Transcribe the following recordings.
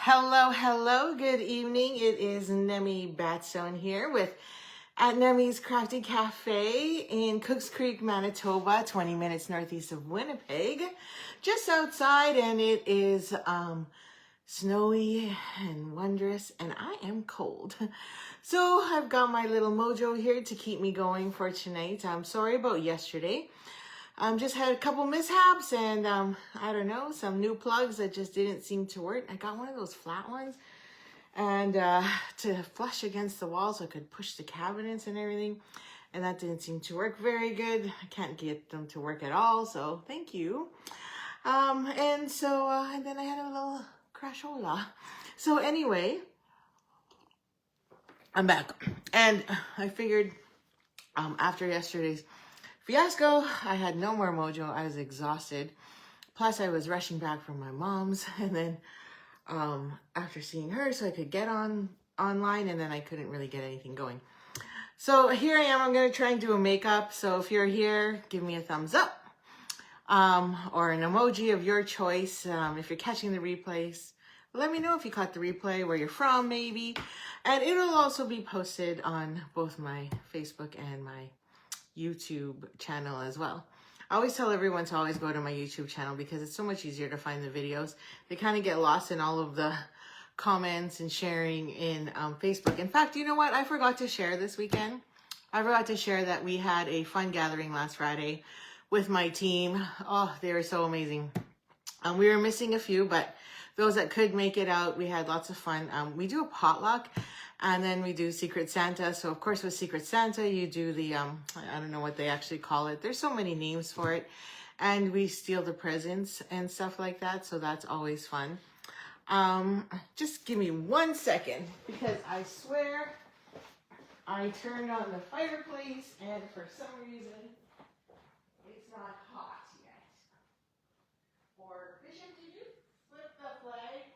Hello, good evening. It is Nemi Batstone here at Nemi's Crafty Cafe in Cooks Creek, Manitoba, 20 minutes northeast of Winnipeg, just outside, and it is snowy and wondrous, and I am cold. So I've got my little mojo here to keep me going for tonight. I'm sorry about yesterday. Just had a couple mishaps and I don't know, some new plugs that just didn't seem to work. I got one of those flat ones and to flush against the wall so I could push the cabinets and everything. And that didn't seem to work very good. I can't get them to work at all, so thank you. And then I had a little crashola. So anyway, I'm back. And I figured after yesterday's fiasco, I had no more mojo. I was exhausted. Plus, I was rushing back from my mom's, and then after seeing her, so I could get online, and then I couldn't really get anything going. So here I am. I'm gonna try and do a makeup. So if you're here, give me a thumbs up or an emoji of your choice. If you're catching the replays, let me know if you caught the replay, where you're from, maybe, and it'll also be posted on both my Facebook and my YouTube channel as well. I always tell everyone to always go to my YouTube channel because it's so much easier to find the videos. They kind of get lost in all of the comments and sharing in Facebook. In fact, you know what? I forgot to share this weekend. I forgot to share that we had a fun gathering last Friday with my team. Oh, they were so amazing. We were missing a few, but those that could make it out, we had lots of fun. We do a potluck. And then we do Secret Santa. So of course with Secret Santa, you do the, I don't know what they actually call it. There's so many names for it. And we steal the presents and stuff like that. So that's always fun. Just give me 1 second because I swear I turned on the fireplace and for some reason it's not hot yet. Or Bishop, did you flip the flag?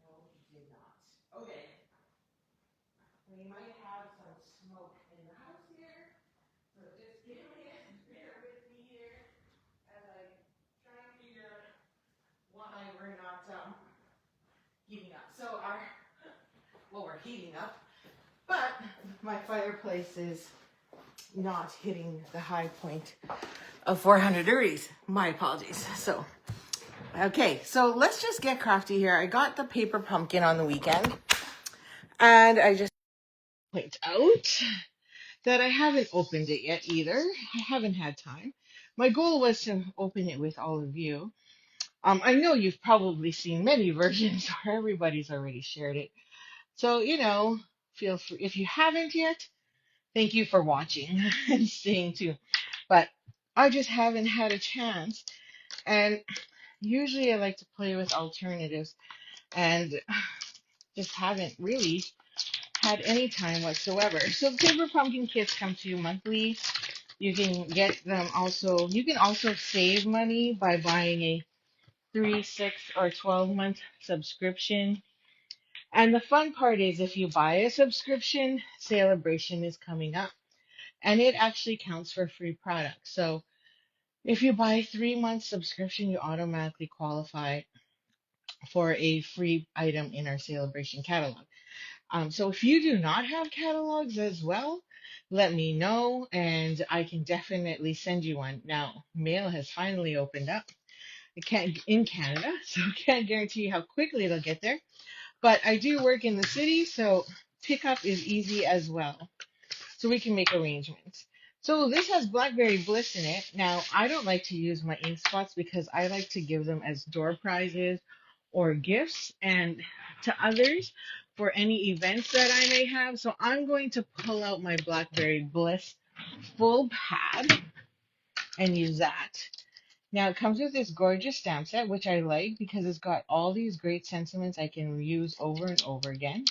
No, you did not. Okay. We might have some smoke in the house here, so just give me and bear with me here as I try and figure out why we're not heating up. So we're heating up, but my fireplace is not hitting the high point of 400 degrees. My apologies. So, okay, so let's just get crafty here. I got the paper pumpkin on the weekend, and I just point out that I haven't opened it yet either. I haven't had time. My goal was to open it with all of you. I know you've probably seen many versions or everybody's already shared it. So, feel free. If you haven't yet, thank you for watching and staying tuned. But I just haven't had a chance. And usually I like to play with alternatives and just haven't really had any time whatsoever. So the paper pumpkin kits come to you monthly. You can get them also. You can also save money by buying a 3, 6, or 12-month subscription. And the fun part is if you buy a subscription, Celebration is coming up. And it actually counts for free products. So if you buy a 3-month subscription, you automatically qualify for a free item in our Celebration catalog. So if you do not have catalogs as well, let me know and I can definitely send you one. Now, mail has finally opened up. I can't in Canada, so I can't guarantee how quickly it'll get there. But I do work in the city, so pickup is easy as well. So we can make arrangements. So this has Blackberry Bliss in it. Now, I don't like to use my ink spots because I like to give them as door prizes or gifts and to others for any events that I may have. So I'm going to pull out my Blackberry Bliss full pad and use that. Now it comes with this gorgeous stamp set, which I like because it's got all these great sentiments I can use over and over again.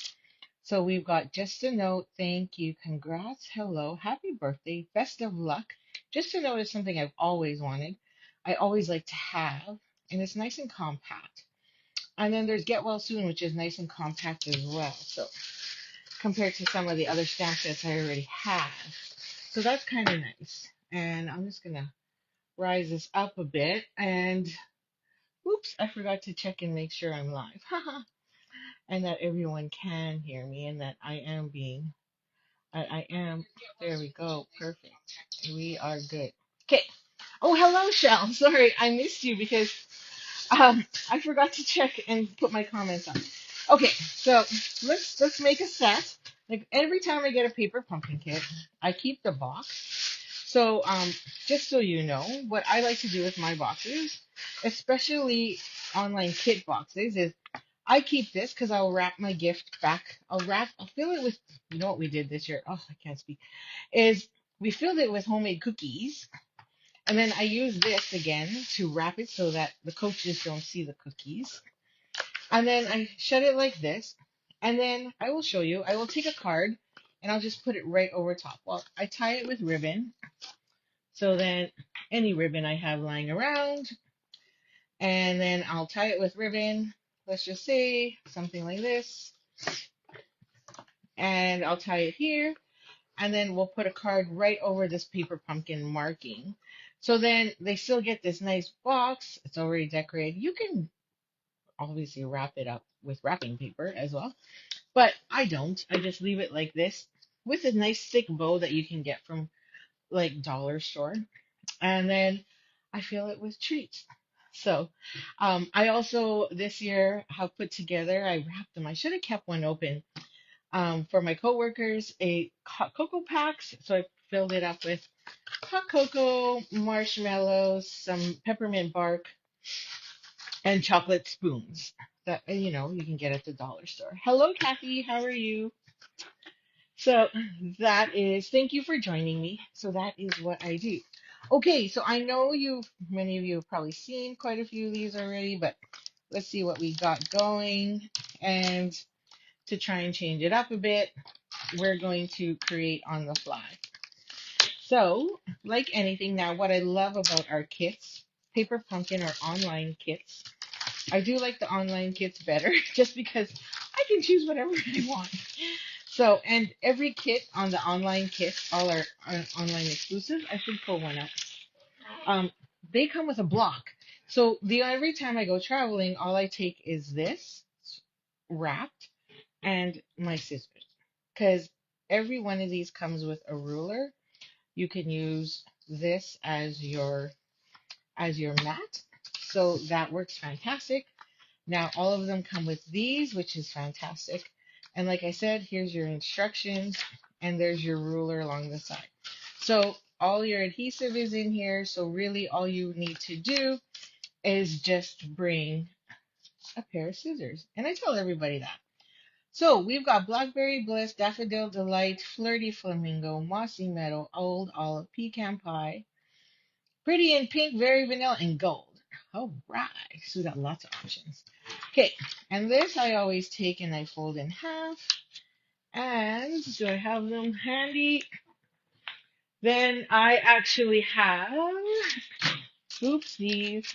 So we've got just a note, thank you, congrats, hello, happy birthday, best of luck. Just a note is something I've always wanted. I always like to have, and it's nice and compact. And then there's Get Well Soon, which is nice and compact as well. So compared to some of the other stamp sets I already have. So that's kind of nice. And I'm just going to rise this up a bit. And Oops, I forgot to check and make sure I'm live. And that everyone can hear me and that I am. There we go. Perfect. We are good. Okay. Oh, hello, Shell. Sorry, I missed you because I forgot to check and put my comments on. Okay, so let's make a set. Like every time I get a paper pumpkin kit, I keep the box. So just so you know, what I like to do with my boxes, especially online kit boxes, is I keep this because I'll wrap my gift back. I'll fill it with, you know what we did this year? Oh, I can't speak. Is we filled it with homemade cookies. And then I use this again to wrap it so that the coaches don't see the cookies. And then I shut it like this. And then I will show you. I will take a card and I'll just put it right over top. Well, I tie it with ribbon. So then any ribbon I have lying around. And then I'll tie it with ribbon. Let's just say something like this. And I'll tie it here. And then we'll put a card right over this paper pumpkin marking. So then they still get this nice box. It's already decorated. You can obviously wrap it up with wrapping paper as well, but I don't. I just leave it like this with a nice thick bow that you can get from like dollar store. And then I fill it with treats. So I also this year have put together, I wrapped them. I should have kept one open for my coworkers, a hot cocoa packs. So I filled it up with hot cocoa, marshmallows, some peppermint bark, and chocolate spoons that you can get at the dollar store. Hello, Kathy. How are you? So that is. Thank you for joining me. So that is what I do. Okay, so I know many of you have probably seen quite a few of these already, but let's see what we got going. And to try and change it up a bit, we're going to create on the fly. So, like anything now, what I love about our kits, paper pumpkin or online kits, I do like the online kits better just because I can choose whatever I want. So, and every kit on the online kits, all our online exclusives, I should pull one out. Um, they come with a block. So the every time I go traveling, all I take is this wrapped and my scissors. Because every one of these comes with a ruler. You can use this as your mat. So that works fantastic. Now all of them come with these, which is fantastic. And like I said, here's your instructions and there's your ruler along the side. So all your adhesive is in here. So really all you need to do is just bring a pair of scissors. And I tell everybody that. So we've got Blackberry Bliss, Daffodil Delight, Flirty Flamingo, Mossy Meadow, Old Olive, Pecan Pie, Pretty in Pink, Very Vanilla, and Gold. All right. So we got lots of options. Okay. And this I always take and I fold in half. And do I have them handy? Then I actually have, oopsies.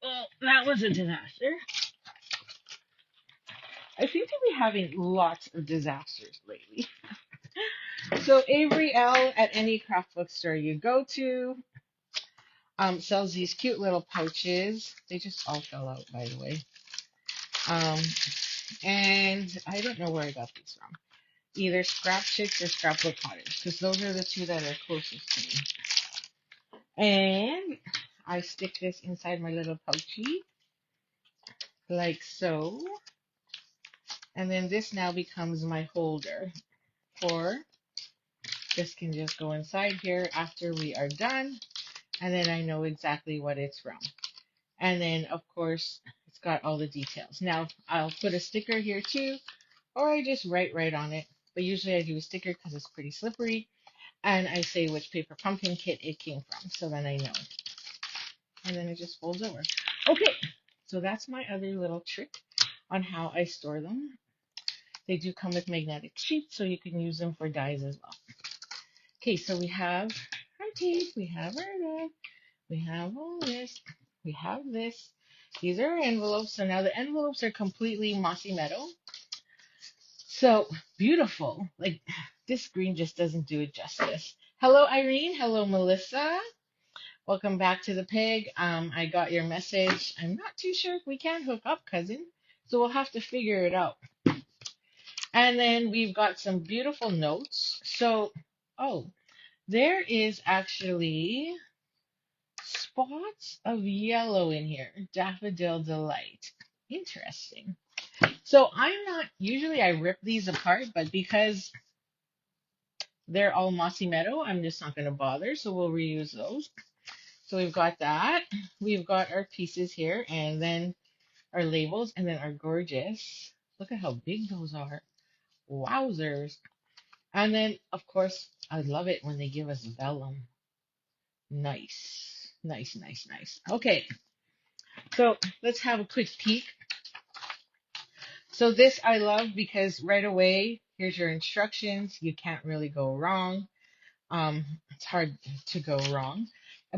Oh, that was a disaster. I seem to be having lots of disasters lately. So Avery L at any craft bookstore you go to sells these cute little pouches. They just all fell out, by the way. Um, and I don't know where I got these from. Either Scrap Chicks or Scrapbook Cottage, because those are the two that are closest to me. And I stick this inside my little pouchy, like so. And then this now becomes my holder for this can just go inside here after we are done. And then I know exactly what it's from. And then, of course, it's got all the details. Now, I'll put a sticker here too, or I just write right on it. But usually I do a sticker because it's pretty slippery. And I say which paper pumpkin kit it came from, so then I know. And then it just folds over. Okay, so that's my other little trick on how I store them. They do come with magnetic sheets, so you can use them for dies as well. Okay, so we have our tape, we have our we have all this, we have this. These are our envelopes. So now the envelopes are completely mossy meadow. So beautiful. Like this green just doesn't do it justice. Hello, Irene. Hello, Melissa. Welcome back to the pig. I got your message. I'm not too sure if we can hook up, cousin. So we'll have to figure it out. And then we've got some beautiful notes. So, oh, there is actually spots of yellow in here. Daffodil Delight. Interesting. So I'm not, usually I rip these apart, but because they're all mossy meadow, I'm just not going to bother. So we'll reuse those. So we've got that. We've got our pieces here and then our labels and then our gorgeous. Look at how big those are. Wowzers. And then, of course, I love it when they give us vellum. Nice. Nice, nice, nice. Okay, so let's have a quick peek. So this I love because right away, here's your instructions. You can't really go wrong. It's hard to go wrong.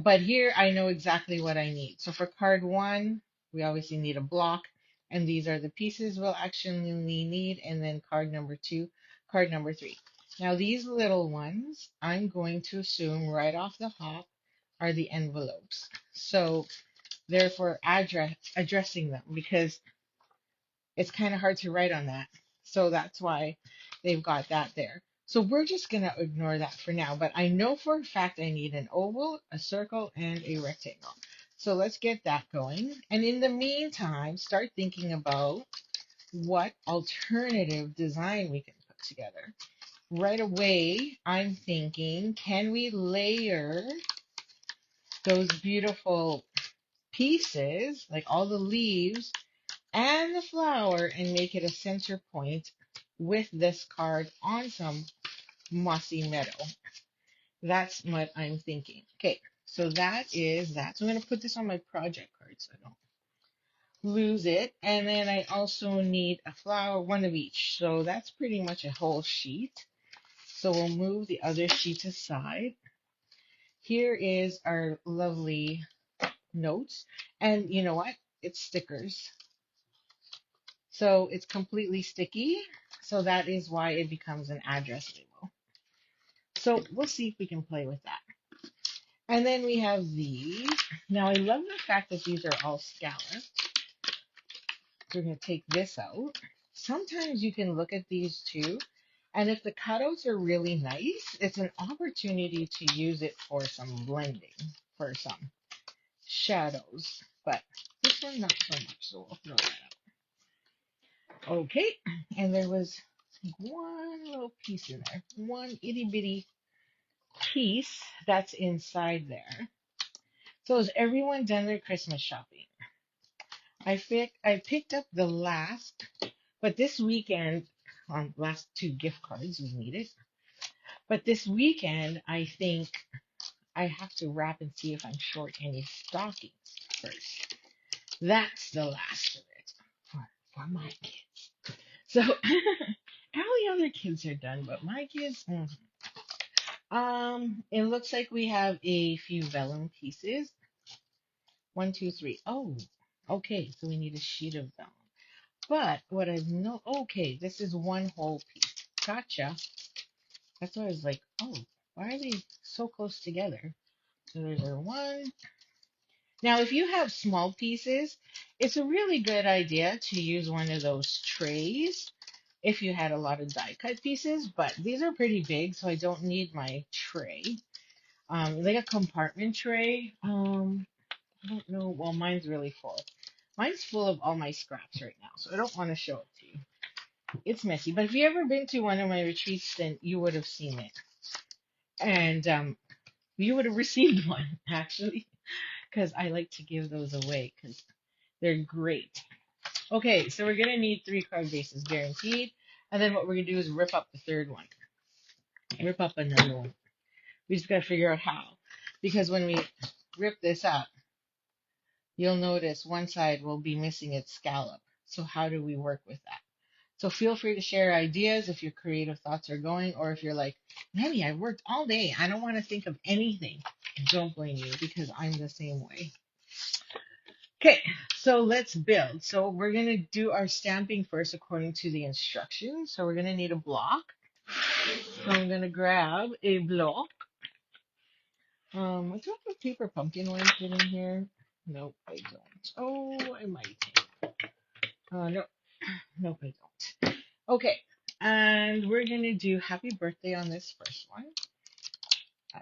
But here I know exactly what I need. So for card one, we obviously need a block, and these are the pieces we'll actually need. And then card number two, card number three. Now these little ones, I'm going to assume right off the hop are the envelopes. So therefore addressing them because it's kind of hard to write on that. So that's why they've got that there. So we're just going to ignore that for now. But I know for a fact I need an oval, a circle, and a rectangle. So let's get that going. And in the meantime, start thinking about what alternative design we can put together. Right away, I'm thinking, can we layer those beautiful pieces, like all the leaves, and the flower and make it a center point with this card on some mossy meadow. That's what I'm thinking. Okay, so that is that. So I'm going to put this on my project card so I don't lose it. And then I also need a flower, one of each. So that's pretty much a whole sheet. So we'll move the other sheet aside. Here is our lovely notes. And you know what? It's stickers. So it's completely sticky. So that is why it becomes an address label. So we'll see if we can play with that. And then we have these. Now I love the fact that these are all scalloped. So we're going to take this out. Sometimes you can look at these too. And if the cutouts are really nice, it's an opportunity to use it for some blending, for some shadows. But this one, not so much. So we'll throw that out. Okay, and there was one little piece in there, one itty bitty piece that's inside there. So has everyone done their Christmas shopping? I picked up the last, but this weekend, last two gift cards we needed. But this weekend, I think I have to wrap and see if I'm short any stockings first. That's the last of it for my kids. So all the other kids are done, but my kids. It looks like we have a few vellum pieces. One, two, three. Oh, okay. So we need a sheet of vellum. But what I know, okay, this is one whole piece. Gotcha. That's why I was like, oh, why are they so close together? So there's our one. Now, if you have small pieces, it's a really good idea to use one of those trays if you had a lot of die cut pieces, but these are pretty big, so I don't need my tray. Like a compartment tray. I don't know. Well, mine's really full. Mine's full of all my scraps right now, so I don't want to show it to you. It's messy. But if you ever been to one of my retreats, then you would have seen it, and you would have received one actually, because I like to give those away because they're great. Okay, so we're gonna need 3 card bases guaranteed, and then what we're gonna do is rip up the third one, rip up another one. We just gotta figure out how, because when we rip this up, you'll notice one side will be missing its scallop. So how do we work with that? So feel free to share ideas if your creative thoughts are going, or if you're like, Manny, I worked all day. I don't want to think of anything. Don't blame me because I'm the same way. Okay, so let's build. So we're going to do our stamping first according to the instructions. So we're going to need a block. So I'm going to grab a block. Do I have a paper pumpkin one sitting here? Nope, I don't. Oh, I might. No, nope, I don't. Okay, and we're gonna do happy birthday on this first one.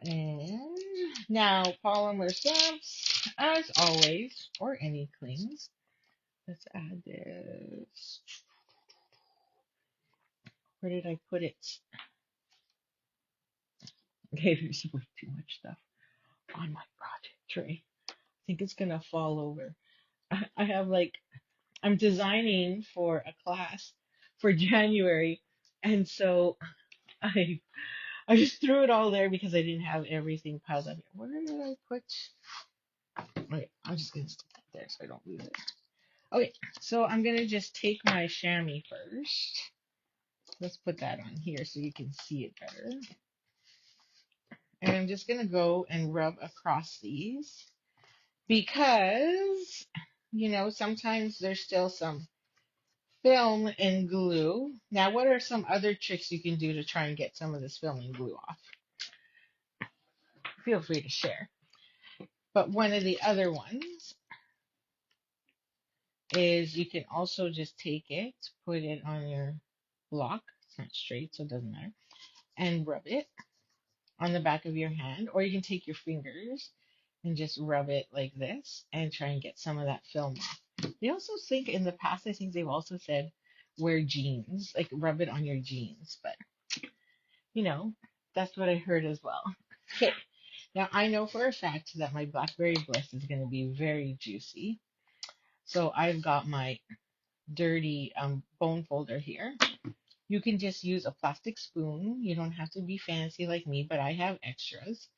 And now polymer stamps, as always, or any clings. Let's add this. Where did I put it? Okay, there's way too much stuff on my project tray. I think it's gonna fall over. I have like, I'm designing for a class for January, and so I I just threw it all there because I didn't have everything piled up here. Where did I put? Okay, I'm just gonna stick that there so I don't lose it. Okay, so I'm gonna just take my chamois first. Let's put that on here so you can see it better. And I'm just gonna go and rub across these because, sometimes there's still some film and glue. Now, what are some other tricks you can do to try and get some of this film and glue off? Feel free to share. But one of the other ones is you can also just take it, put it on your block. It's not straight, so it doesn't matter. And rub it on the back of your hand, or you can take your fingers and just rub it like this and try and get some of that film off. They also think in the past, I think they've also said wear jeans, like rub it on your jeans, but you know, that's what I heard as well. Okay, now I know for a fact that my Blackberry Bliss is going to be very juicy. So I've got my dirty bone folder here. You can just use a plastic spoon. You don't have to be fancy like me, but I have extras.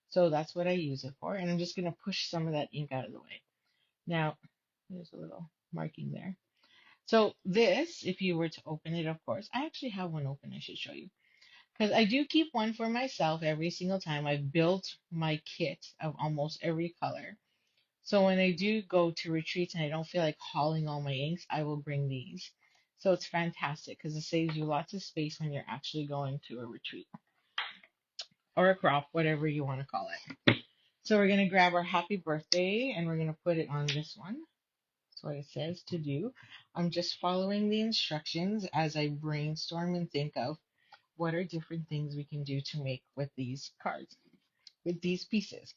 So that's what I use it for. And I'm just going to push some of that ink out of the way. Now, there's a little marking there. So this, if you were to open it, of course, I actually have one open. I should show you. Because I do keep one for myself every single time. I've built my kit of almost every color. So when I do go to retreats and I don't feel like hauling all my inks, I will bring these. So it's fantastic because it saves you lots of space when you're actually going to a retreat or a crop, whatever you want to call it. So we're going to grab our happy birthday and we're going to put it on this one. That's what it says to do. I'm just following the instructions as I brainstorm and think of what are different things we can do to make with these cards, with these pieces.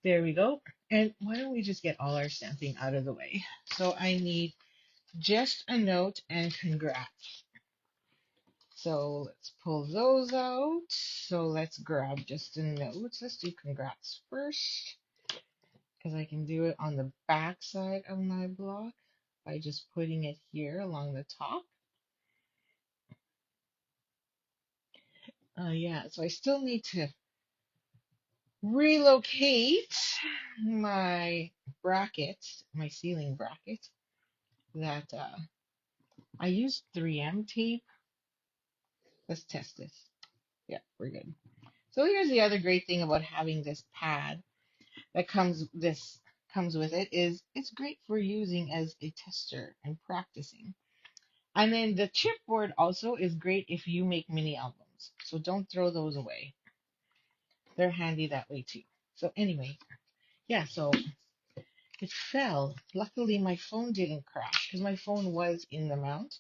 There we go. And why don't we just get all our stamping out of the way? So I need just a note and congrats. So let's pull those out. So let's grab just a note. Let's do congrats first because I can do it on the back side of my block by just putting it here along the top. Yeah, so I still need to relocate my bracket, my ceiling bracket that I used 3M tape. Let's test this. Yeah, we're good. So here's the other great thing about having this pad that comes with it is it's great for using as a tester and practicing. And then the chipboard also is great if you make mini albums. So don't throw those away. They're handy that way too. So anyway, yeah, so it fell. Luckily my phone didn't crash because my phone was in the mount.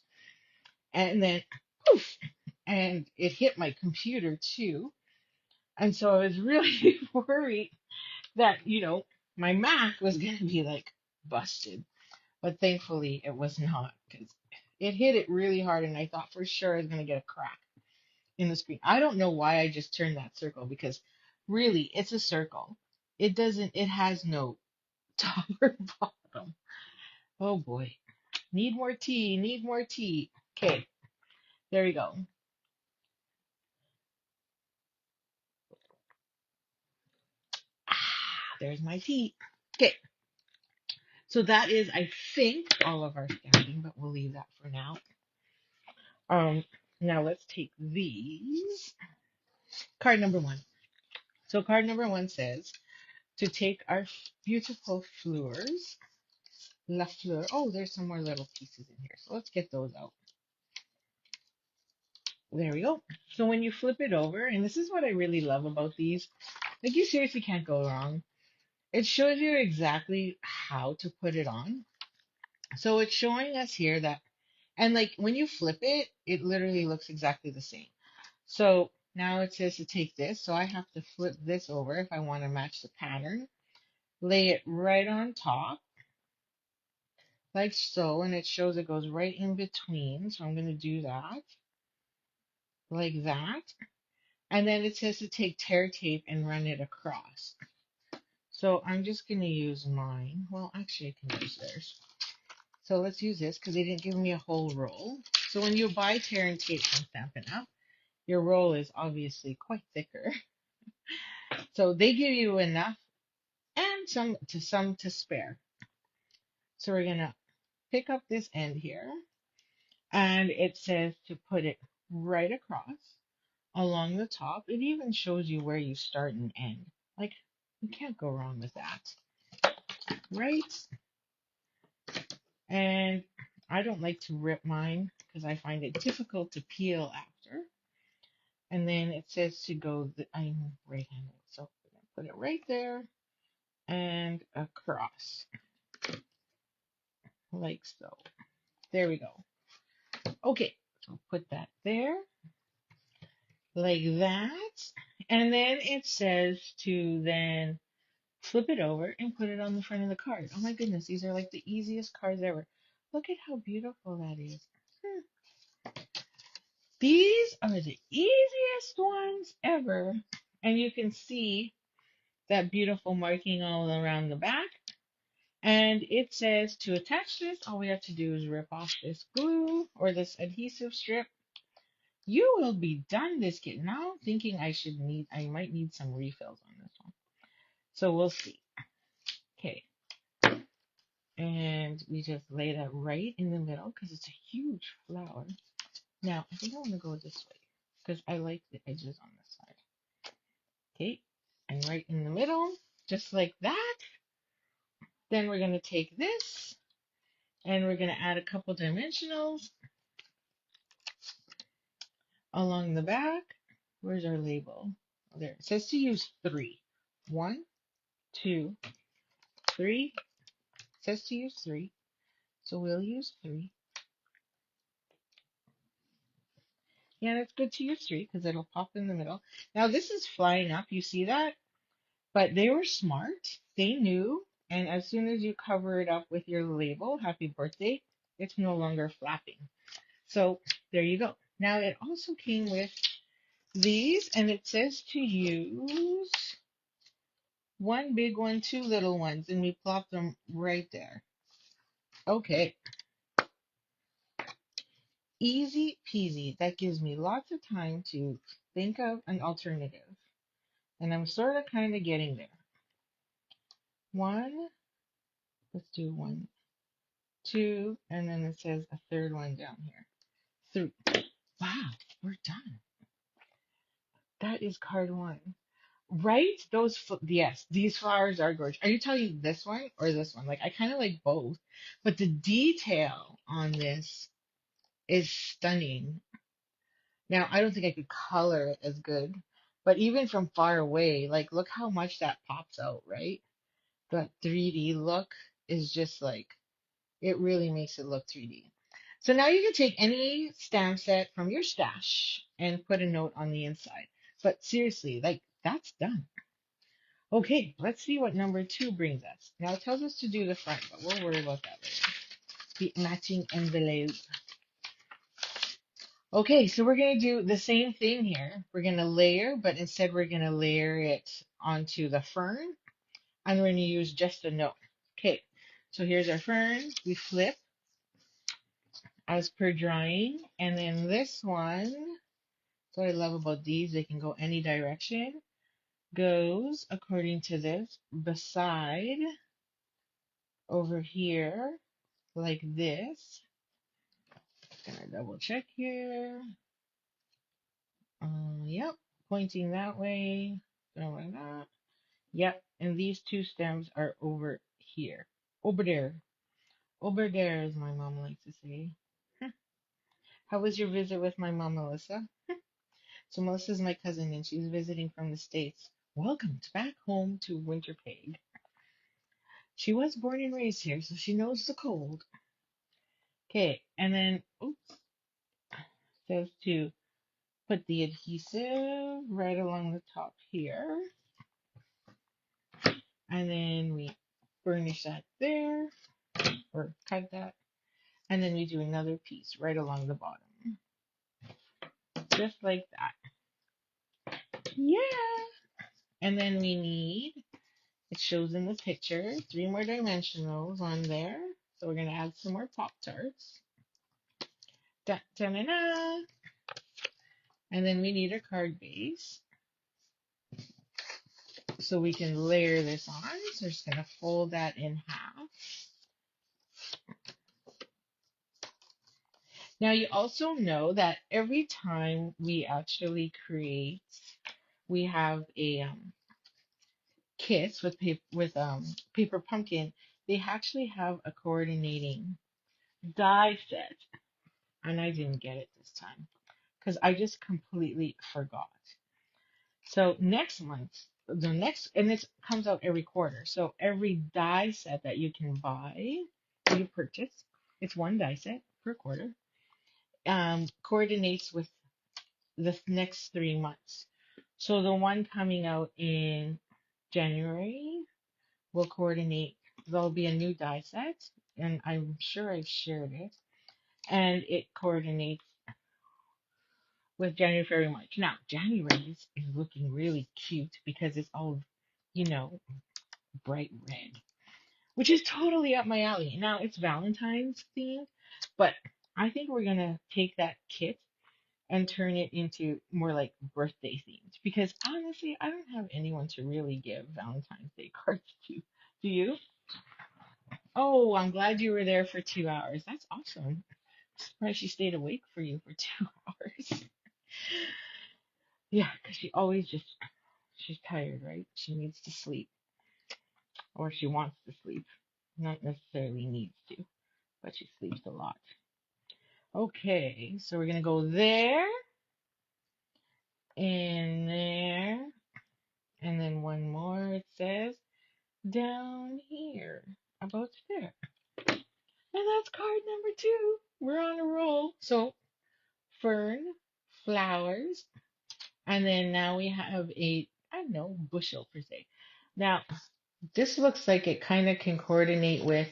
And then poof, and it hit my computer too. And so I was really worried that, my Mac was going to be like busted. But thankfully it was not because it hit it really hard and I thought for sure I was going to get a crack in the screen. I don't know why I just turned that circle because really it's a circle. It has no top or bottom. Oh boy. Need more tea, need more tea. Okay, there we go. Ah, there's my tea. Okay, so that is, I think, all of our stamping, but we'll leave that for now. Um, Now let's take these. Card number one. So card number one says to take our beautiful fleurs, la fleur. Oh, there's some more little pieces in here. So let's get those out. There we go. So when you flip it over, and this is what I really love about these, Like you seriously can't go wrong. It shows you exactly how to put it on. So it's showing us here that, and like when you flip it, it literally looks exactly the same. So now it says to take this. So I have to flip this over if I want to match the pattern. Lay it right on top, like so, and it shows it goes right in between. So I'm going to do that, like that. And then it says to take tear tape and run it across. So I'm just going to use mine. Well, actually, I can use theirs. So let's use this because they didn't give me a whole roll. So when you buy tear and tape from Stampin' Up, your roll is obviously quite thicker. So they give you enough and some to spare. So we're going to pick up this end here, and it says to put it right across along the top. It even shows you where you start and end. Like, you can't go wrong with that, right? And I don't like to rip mine because I find it difficult to peel after. And then it says to go, I'm right-handed, so I'm going to put it right there and across, like so. There we go. Okay, so put that there, like that. And then it says to then flip it over and put it on the front of the card. Oh my goodness, these are like the easiest cards ever. Look at how beautiful that is. Hmm. These are the easiest ones ever. And you can see that beautiful marking all around the back. And it says to attach this, all we have to do is rip off this glue or this adhesive strip. You will be done this kit. Now I'm thinking I might need some refills on this one. So we'll see. Okay. And we just lay that right in the middle because it's a huge flower. Now, I think I want to go this way because I like the edges on this side. Okay. And right in the middle, just like that. Then we're going to take this and we're going to add a couple dimensionals along the back. Where's our label? Oh, there. It says to use 3. 1, 2, 3. It says to use 3. So we'll use 3. Yeah, and it's good to use 3 because it'll pop in the middle. Now this is flying up. You see that? But they were smart. They knew. And as soon as you cover it up with your label, happy birthday, it's no longer flapping. So there you go. Now it also came with these, and it says to use one big one, 2 little ones, and we plop them right there. Okay, easy peasy. That gives me lots of time to think of an alternative, and I'm sort of kind of getting there. One, let's do 1, 2, and then it says a third one down here. 3. Wow, we're done. That is card 1. Right? Yes, these flowers are gorgeous. Are you telling this one or this one? Like, I kind of like both, but the detail on this is stunning. Now, I don't think I could color it as good, but even from far away, like, look how much that pops out, right? The 3D look is just like, it really makes it look 3D. So now you can take any stamp set from your stash and put a note on the inside. But seriously, like, that's done. Okay, let's see what number 2 brings us. Now it tells us to do the front, but we'll worry about that later. The matching envelope. Okay, so we're going to do the same thing here. We're going to layer, but instead we're going to layer it onto the fern, and we're going to use just a note. Okay, so here's our fern. We flip as per drawing, and then this one, what I love about these, they can go any direction, goes according to this, beside over here, like this. Gonna double check here. Yep, pointing that way. Going that. Yep, and these 2 stems are over here. Over there. Over there, as my mom likes to say. How was your visit with my mom, Melissa? So Melissa's my cousin, and she's visiting from the States. Welcome back home to Winter Pig. She was born and raised here, so she knows the cold. Okay, and then, oops, says to put the adhesive right along the top here. And then we burnish that there, or cut that. And then we do another piece right along the bottom. Just like that. Yeah! And then we need, it shows in the picture, 3 more dimensionals on there. So we're going to add some more Pop-Tarts. Da, da, da, da. And then we need a card base. So we can layer this on. So we're just going to fold that in half. Now you also know that every time we actually create, we have a kits with paper pumpkin. They actually have a coordinating die set, and I didn't get it this time because I just completely forgot. So next month, and it comes out every quarter. So every die set that you can buy, you purchase, it's one die set per quarter, coordinates with the next 3 months. So the one coming out in January will coordinate. There'll be a new die set, and I'm sure I've shared it, and it coordinates with January, February, March. Now, January is looking really cute because it's all, you know, bright red, which is totally up my alley. Now, it's Valentine's themed, but I think we're gonna take that kit and turn it into more like birthday themed because honestly, I don't have anyone to really give Valentine's Day cards to. Do you? Oh, I'm glad you were there for 2 hours. That's awesome. Surprised she stayed awake for you for 2 hours. Yeah, because she's tired, right? She needs to sleep, or she wants to sleep. Not necessarily needs to, but she sleeps a lot. Okay, so we're gonna go there and there, and then one more. It says down here, about there, and that's card number 2. We're on a roll. So fern, flowers, and then now we have a, I don't know, bushel per se. Now, this looks like it kind of can coordinate with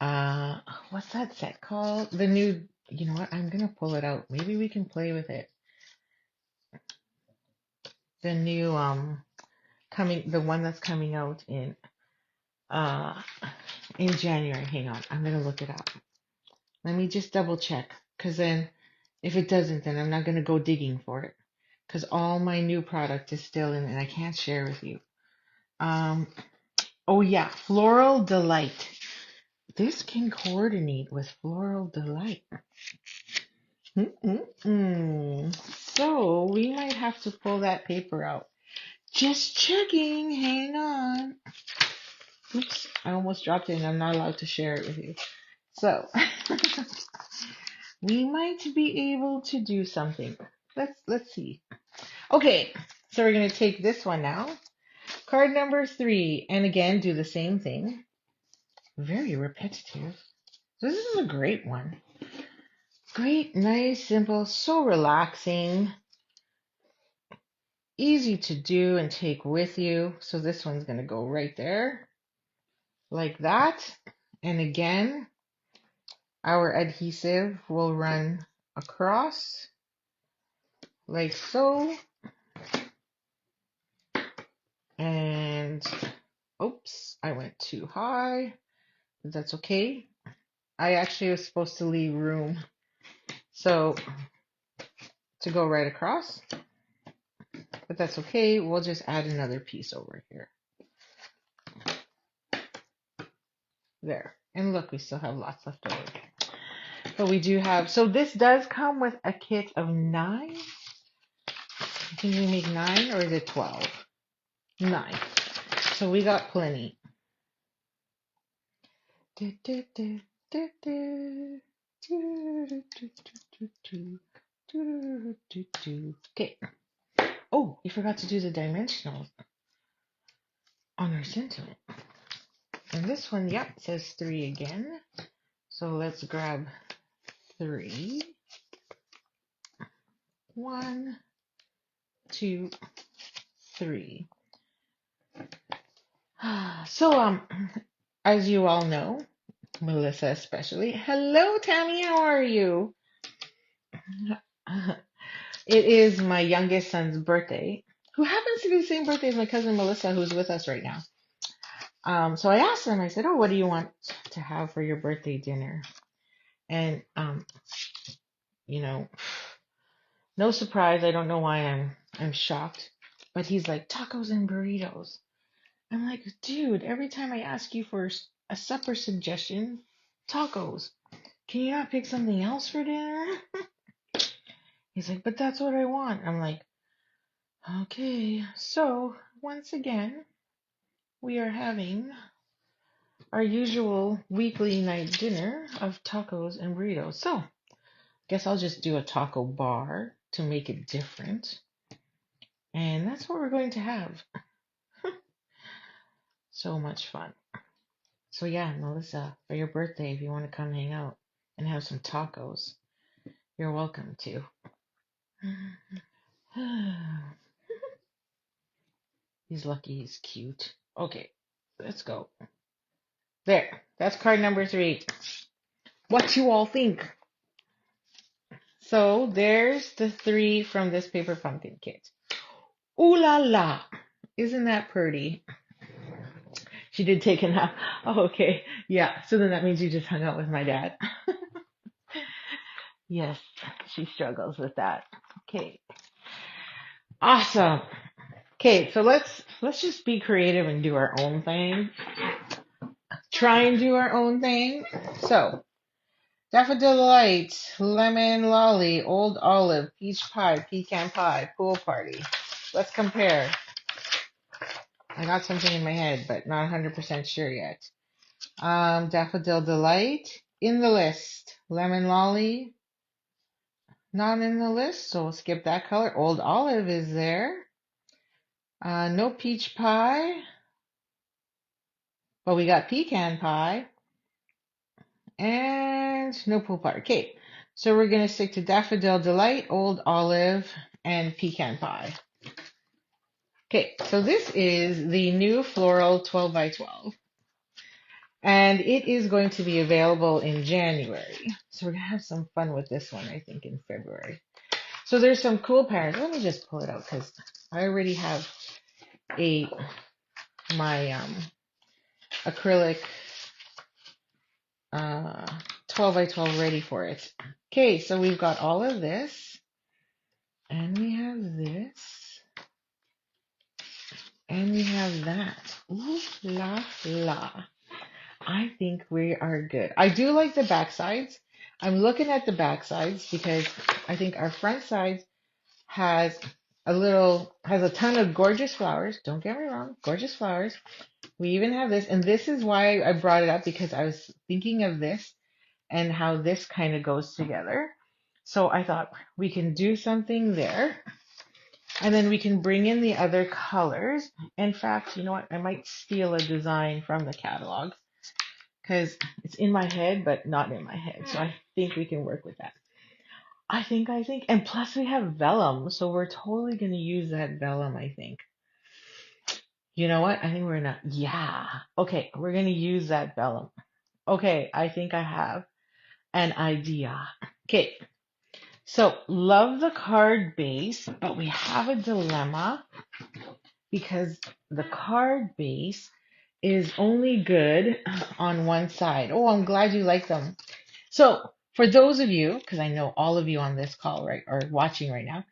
uh what's that set called? The new, you know what? I'm gonna pull it out. Maybe we can play with it. The new the one that's coming out uh in January. Hang on, I'm gonna look it up. Let me just double check, because then if it doesn't, then I'm not gonna go digging for it. Because all my new product is still in and I can't share with you. Um oh yeah, Floral Delight. This can coordinate with Floral Delight. Mm-mm-mm. So we might have to pull that paper out. Just checking. Hang on. Oops, I almost dropped it and I'm not allowed to share it with you. So we might be able to do something. Let's see. Okay, so we're gonna take this one now. Card number 3, and again do the same thing. Very repetitive. This is a great one. Great, nice, simple, so relaxing. Easy to do and take with you. So this one's going to go right there, like that. And again, our adhesive will run across, like so. And, oops, I went too high. That's okay. I actually was supposed to leave room. So, to go right across. But that's okay. We'll just add another piece over here. There. And look, we still have lots left over. But we do have, so this does come with a kit of 9. Can we make 9 or is it 12? 9. So we got plenty. Okay. Oh, we forgot to do the dimensionals on our sentiment. And this one, yep, says 3 again. So let's grab 3. 1, 2, 3. So, as you all know, Melissa especially. Hello, Tammy. How are you? It is my youngest son's birthday, who happens to be the same birthday as my cousin Melissa, who's with us right now. So I asked him, I said, "Oh, what do you want to have for your birthday dinner?" And you know, no surprise. I don't know why I'm shocked, but he's like tacos and burritos. I'm like, dude, every time I ask you for a supper suggestion, tacos. Can you not pick something else for dinner? He's like, but that's what I want. I'm like, okay. So once again, we are having our usual weekly night dinner of tacos and burritos. So guess I'll just do a taco bar to make it different. And that's what we're going to have. So much fun. So yeah, Melissa, for your birthday, if you want to come hang out and have some tacos, you're welcome to. He's lucky he's cute. Okay, let's go. There, that's card number 3. What you all think? So there's the 3 from this paper pumpkin kit. Ooh la la! Isn't that pretty? She did take a nap. Oh, okay. Yeah, so then that means you just hung out with my dad. Yes, she struggles with that. Okay. Awesome. Okay, so let's just be creative and do our own thing. Try and do our own thing. So, daffodil delight, lemon lolly, old olive, peach pie, pecan pie, pool party. Let's compare. I got something in my head, but not 100% sure yet. Daffodil delight in the list. Lemon lolly not in the list, so we'll skip that color. Old olive is there. No peach pie, but we got pecan pie. And no pool party. Okay, so we're going to stick to Daffodil Delight, Old Olive, and Pecan Pie. Okay, so this is the new Floral 12 by 12. And it is going to be available in January. So we're going to have some fun with this one, I think, in February. So there's some cool patterns. Let me just pull it out because I already have my acrylic 12 by 12 ready for it. Okay, so we've got all of this, and we have this, and we have that. Ooh la la. I think we are good. I do like the back sides. I'm looking at the back sides because I think our front sides has a ton of gorgeous flowers. Don't get me wrong, gorgeous flowers. We even have this, and this is why I brought it up because I was thinking of this and how this kind of goes together. So I thought we can do something there. And then we can bring in the other colors. In fact, you know what? I might steal a design from the catalog because it's in my head, but not in my head. So I think we can work with that. I think. And plus we have vellum. So we're totally going to use that vellum, I think. You know what? I think we're not. Yeah. Okay. We're going to use that vellum. Okay. I think I have an idea. Okay. So love the card base, but we have a dilemma because the card base is only good on one side. Oh, I'm glad you like them. So for those of you, because I know all of you on this call right or watching right now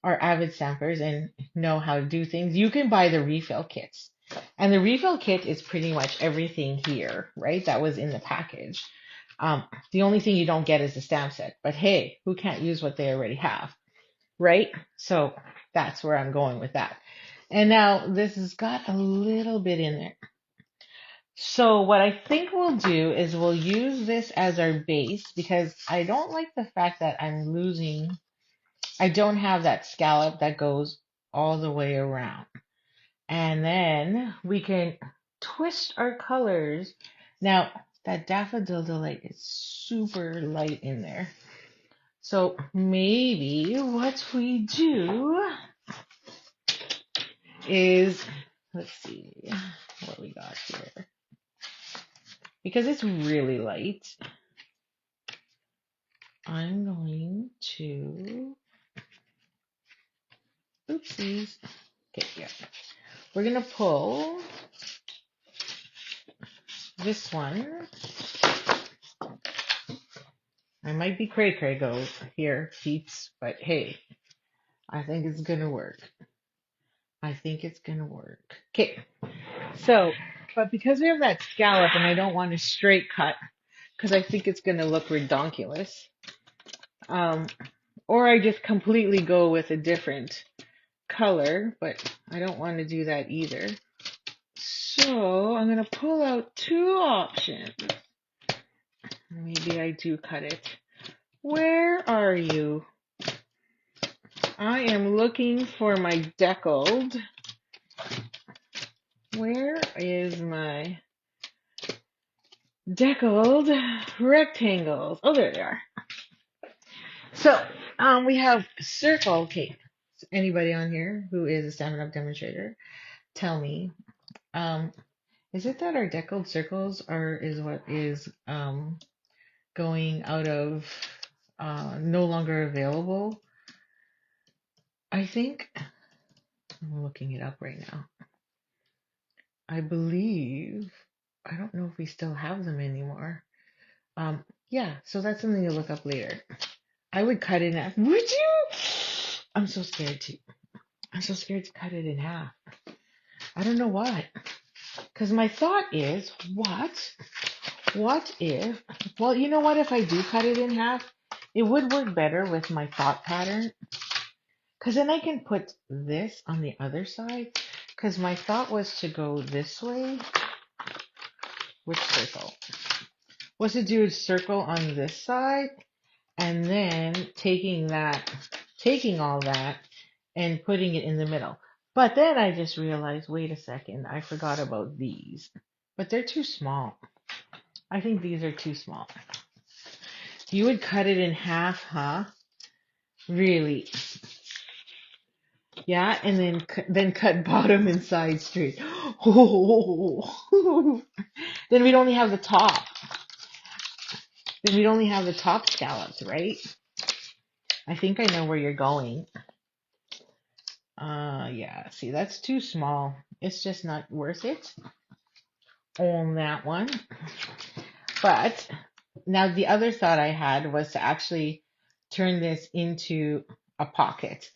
are avid stampers and know how to do things, you can buy the refill kits. And the refill kit is pretty much everything here, right? That was in the package. The only thing you don't get is the stamp set. But hey, who can't use what they already have, right? So that's where I'm going with that. And now this has got a little bit in there. So what I think we'll do is we'll use this as our base because I don't like the fact that I don't have that scallop that goes all the way around. And then we can twist our colors. Now, that daffodil delight is super light in there. So maybe what we do is, let's see what we got here. Because it's really light, I'm going to, oopsies. Okay, yeah. We're going to pull this one. I might be cray-cray go here, peeps, but hey, I think it's going to work. I think it's going to work. Okay, so, but because we have that scallop and I don't want a straight cut, because I think it's going to look redonkulous, or I just completely go with a different color, but I don't want to do that either. So I'm going to pull out two options. Maybe I do cut it. Where are you? I am looking for my deckled. Where is my deckled rectangles? Oh, there they are. So we have circle. Okay, anybody on here who is a Stand Up demonstrator, tell me, is it that our deckled circles is what is going out of no longer available? I think I'm looking it up right now. I believe, I don't know if we still have them anymore. Yeah, so that's something to look up later. I would cut it in half. Would you? I'm so scared to. I'm so scared to cut it in half. I don't know why. Because my thought is, what if, well, you know what, if I do cut it in half, it would work better with my thought pattern. Because then I can put this on the other side. Because my thought was to go this way. Which circle? Was to do a circle on this side. And then taking all that and putting it in the middle. But then I just realized, wait a second, I forgot about these. But they're too small. I think these are too small. You would cut it in half, huh? Really? Yeah, and then cut bottom and side straight. Oh. Then we'd only have the top. Then we'd only have the top scallops, right? I think I know where you're going. Yeah, see, that's too small. It's just not worth it on that one. But now the other thought I had was to actually turn this into a pocket.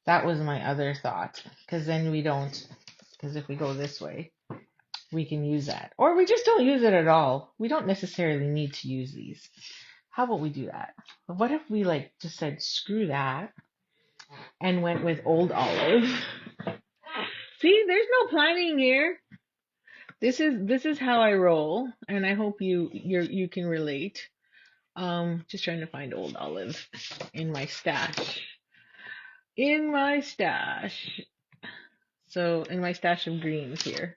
That was my other thought. Because then we don't, because if we go this way, we can use that. Or we just don't use it at all. We don't necessarily need to use these. How about we do that? But what if we like just said, screw that, and went with old olive? See, there's no planning here. This is how I roll, and I hope you can relate. Just trying to find old olive in my stash. In my stash. So in my stash of greens here.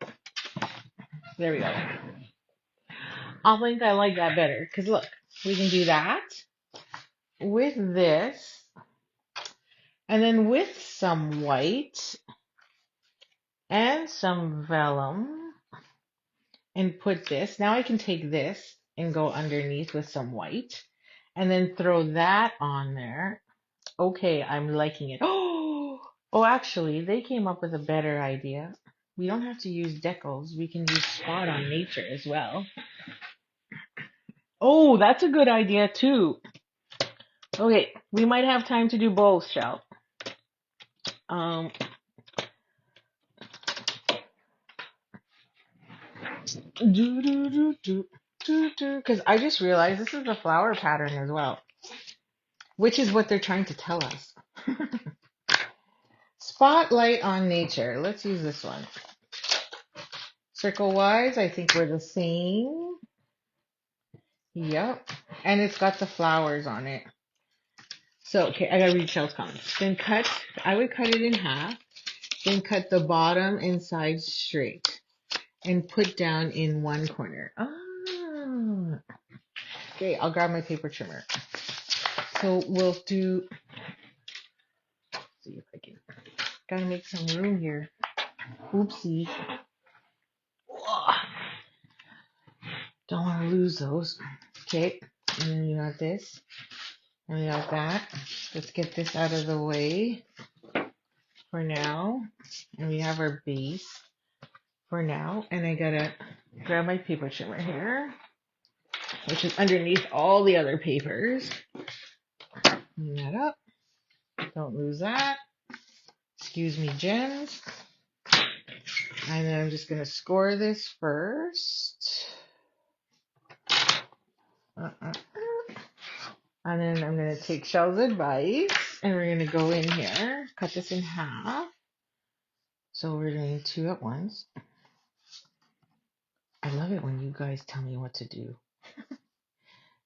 There we go. I think I like that better. Because look, we can do that with this. And then with some white and some vellum. And put this. Now I can take this and go underneath with some white. And then throw that on there. Okay, I'm liking it. Oh, actually, they came up with a better idea. We don't have to use decals. We can use spot on nature as well. Oh, that's a good idea too. Okay, we might have time to do both, shall? Because I just realized this is a flower pattern as well, which is what they're trying to tell us. Spotlight on nature. Let's use this one. Circle wise, I think we're the same. Yep. And it's got the flowers on it. So, okay, I gotta read Shell's comments. Then I would cut it in half, then cut the bottom and sides straight and put down in one corner. Ah, okay, I'll grab my paper trimmer. So we'll do, see if I can, gotta make some room here. Oopsie. Don't want to lose those. Okay, and then you got this, and we got that. Let's get this out of the way for now. And we have our base for now. And I gotta grab my paper trimmer here, which is underneath all the other papers. Clean that up. Don't lose that. Excuse me, gems. And then I'm just gonna score this first. And then I'm gonna take Shell's advice, and we're gonna go in here, cut this in half. So we're doing 2 at once. I love it when you guys tell me what to do.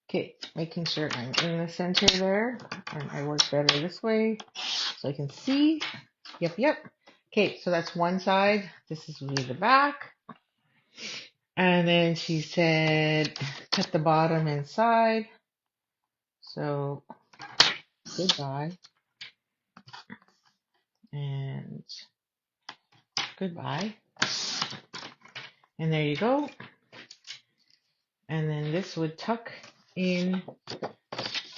Okay, making sure I'm in the center there, and I work better this way so I can see. Yep. Okay, so that's one side. This is really the back. And then she said, cut the bottom and side. So, goodbye. And goodbye. And there you go. And then this would tuck in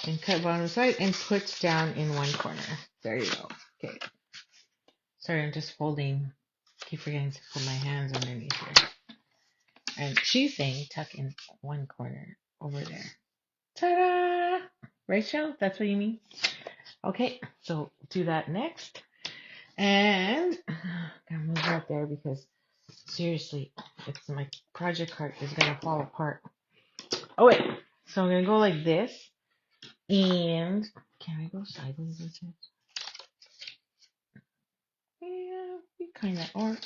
and cut bottom side and put down in one corner. There you go. Okay. Sorry, I'm just folding. Keep forgetting to put my hands underneath here. And she's saying tuck in one corner over there. Ta-da! Right, Shell? That's what you mean? Okay, so do that next. And gotta move that there because seriously, it's my project cart is gonna fall apart. Oh wait, so I'm gonna go like this, and can I go sideways with it? Yeah, you kind of are.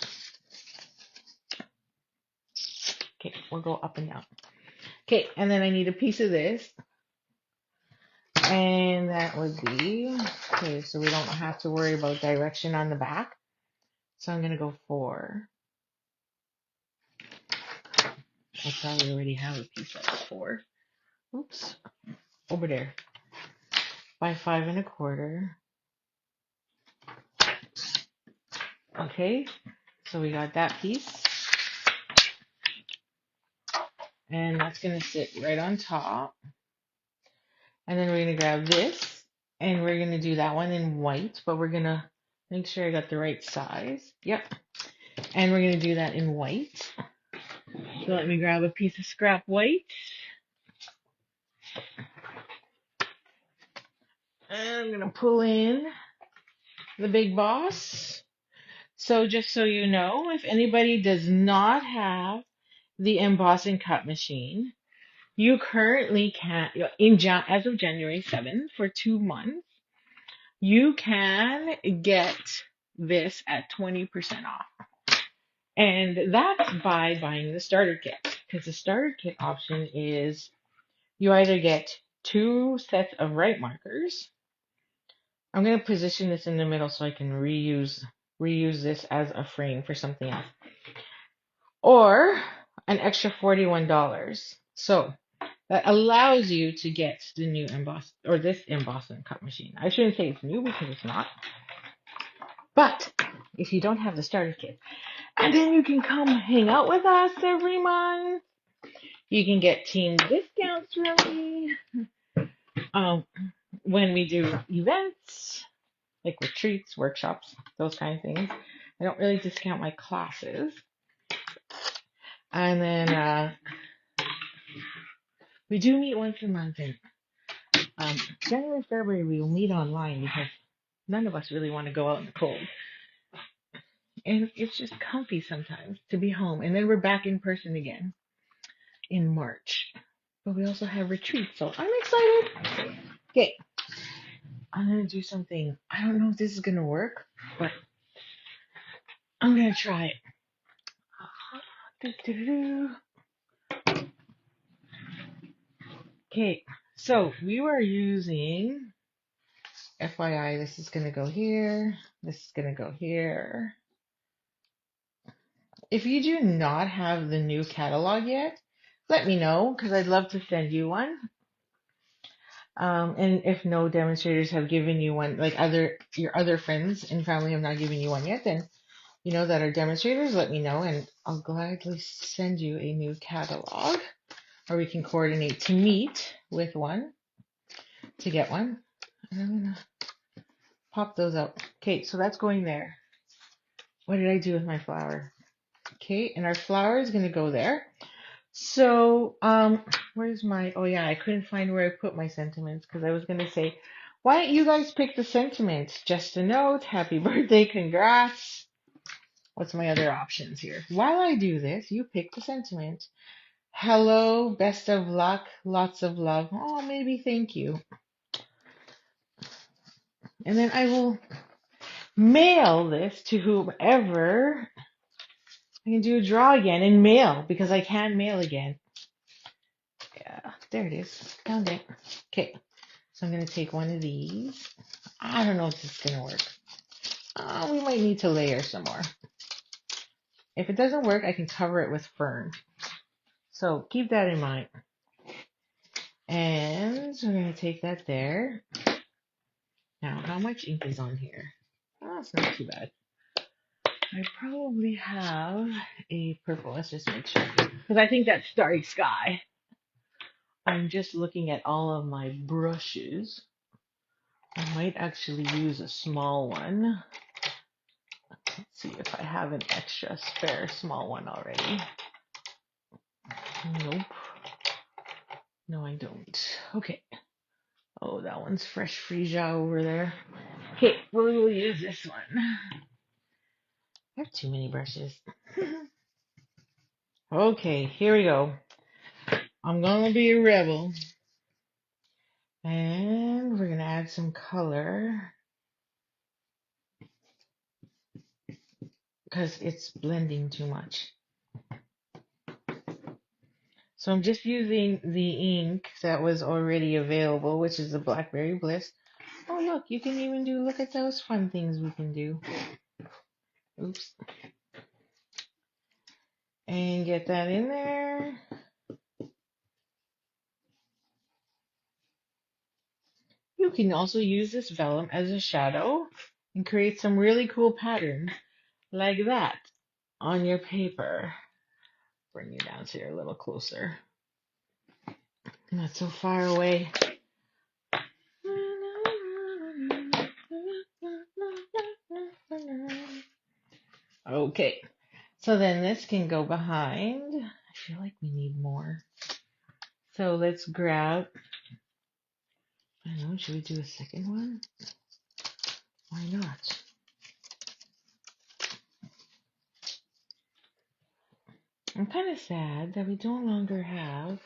Okay, we'll go up and down. Okay, and then I need a piece of this, and that would be okay. So we don't have to worry about direction on the back. So I'm gonna go 4. I probably already have a piece of 4. Oops, over there. By 5 1/4. Okay, so we got that piece. And that's going to sit right on top. And then we're going to grab this. And we're going to do that one in white. But we're going to make sure I got the right size. Yep. And we're going to do that in white. So let me grab a piece of scrap white. And I'm going to pull in the Big Boss. So just so you know, if anybody does not have the emboss and cut machine, you currently can, as of January 7th, for 2 months, you can get this at 20% off. And that's by buying the starter kit. Because the starter kit option is you either get 2 sets of right markers. I'm going to position this in the middle so I can reuse this as a frame for something else. Or an extra $41. So that allows you to get the new this emboss and cut machine. I shouldn't say it's new because it's not. But if you don't have the starter kit, and then you can come hang out with us every month. You can get team discounts from me when we do events, like retreats, workshops, those kind of things. I don't really discount my classes. And then we do meet once a month. And January, February, we will meet online because none of us really want to go out in the cold. And it's just comfy sometimes to be home. And then we're back in person again in March. But we also have retreats, so I'm excited. Okay, I'm going to do something. I don't know if this is going to work, but I'm going to try it. Okay, so we were using FYI, this is going to go here. This is going to go here. If you do not have the new catalog yet, let me know because I'd love to send you one. And if no demonstrators have given you one, like your other friends and family have not given you one yet, then that are demonstrators, let me know and I'll gladly send you a new catalog, or we can coordinate to meet with one to get one. And I'm gonna pop those out. Okay, so that's going there. What did I do with my flower? Okay, and our flower is gonna go there. So, where's oh yeah, I couldn't find where I put my sentiments because I was going to say, why don't you guys pick the sentiments? Just a note, happy birthday, congrats. What's my other options here? While I do this, you pick the sentiment. Hello, best of luck, lots of love. Oh, maybe thank you. And then I will mail this to whoever. I can do a draw again and mail because I can mail again. Yeah, there it is. Found it. Okay, so I'm going to take one of these. I don't know if this is going to work. We might need to layer some more. If it doesn't work, I can cover it with fern. So keep that in mind. And so we're going to take that there. Now, how much ink is on here? Oh, it's not too bad. I probably have a purple. Let's just make sure. Because I think that's Starry Sky. I'm just looking at all of my brushes. I might actually use a small one. Let's see if I have an extra spare small one already. Nope. No, I don't. Okay. Oh, that one's fresh freesia over there. Okay, we'll use this one. I have too many brushes. Okay, here we go. I'm gonna be a rebel. And we're gonna add some color. Because it's blending too much. So I'm just using the ink that was already available, which is the Blackberry Bliss. Oh, look, you can even look at those fun things we can do. Oops. And get that in there. You can also use this vellum as a shadow and create some really cool patterns like that on your paper. Bring you down so you're a little closer. Not so far away. Okay, so then this can go behind. I feel like we need more. So let's grab, I don't know, should we do a second one? Why not? I'm kind of sad that we no longer have,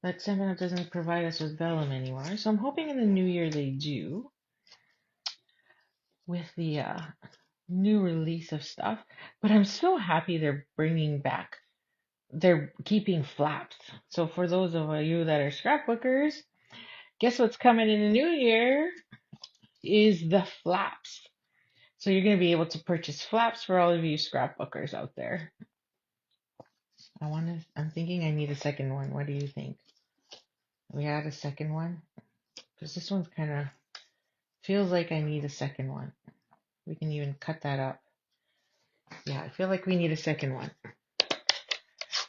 that Seminar doesn't provide us with vellum anymore. So I'm hoping in the new year they do with the new release of stuff. But I'm so happy they're bringing back, they're keeping flaps. So for those of you that are scrapbookers, guess what's coming in the new year is the flaps. So you're going to be able to purchase flaps for all of you scrapbookers out there. I'm thinking I need a second one. What do you think? We add a second one? Because this one's kind of feels like I need a second one. We can even cut that up. Yeah, I feel like we need a second one.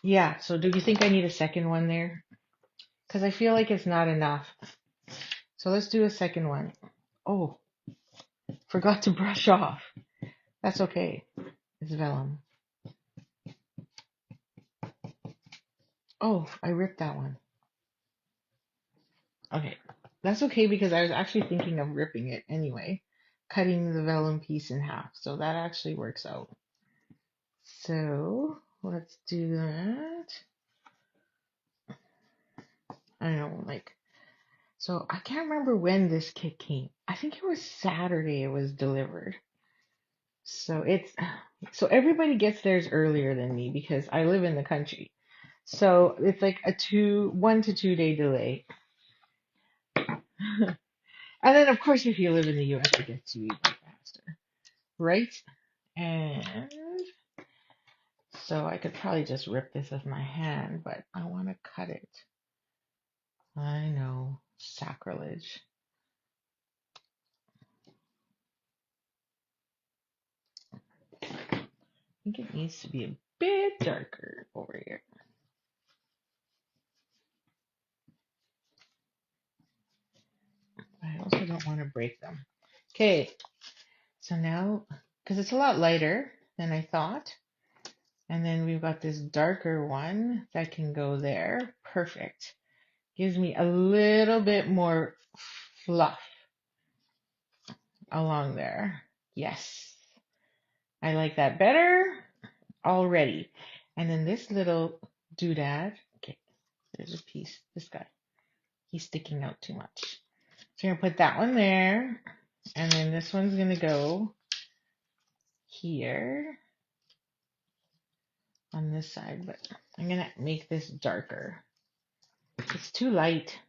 Yeah, so do you think I need a second one there? Because I feel like it's not enough. So let's do a second one. Oh, forgot to brush off. That's okay. It's vellum. Oh, I ripped that one. Okay, that's okay because I was actually thinking of ripping it anyway, cutting the vellum piece in half. So that actually works out. So let's do that. I don't know, so I can't remember when this kit came. I think it was Saturday it was delivered. So everybody gets theirs earlier than me because I live in the country. So it's like a 1 to 2 day delay. And then, of course, if you live in the US, it gets you even faster, right? And so I could probably just rip this with my hand, but I want to cut it. I know, sacrilege. I think it needs to be a bit darker over here. I also don't want to break them. Okay, so now, because it's a lot lighter than I thought, and then we've got this darker one that can go there. Perfect. Gives me a little bit more fluff along there. Yes, I like that better already. And then this little doodad, okay, there's a piece, this guy, he's sticking out too much. So we're gonna put that one there, and then this one's gonna go here on this side, but I'm gonna make this darker. It's too light.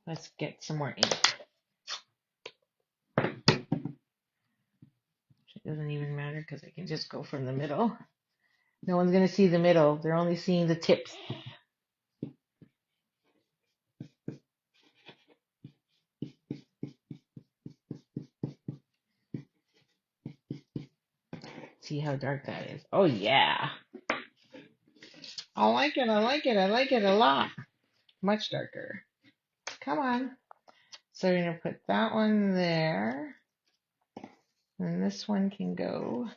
Let's get some more ink. It doesn't even matter because I can just go from the middle. No one's gonna see the middle. They're only seeing the tips. See how dark that is. Oh yeah. I like it, I like it, I like it a lot. Much darker. Come on. So we're gonna put that one there. And this one can go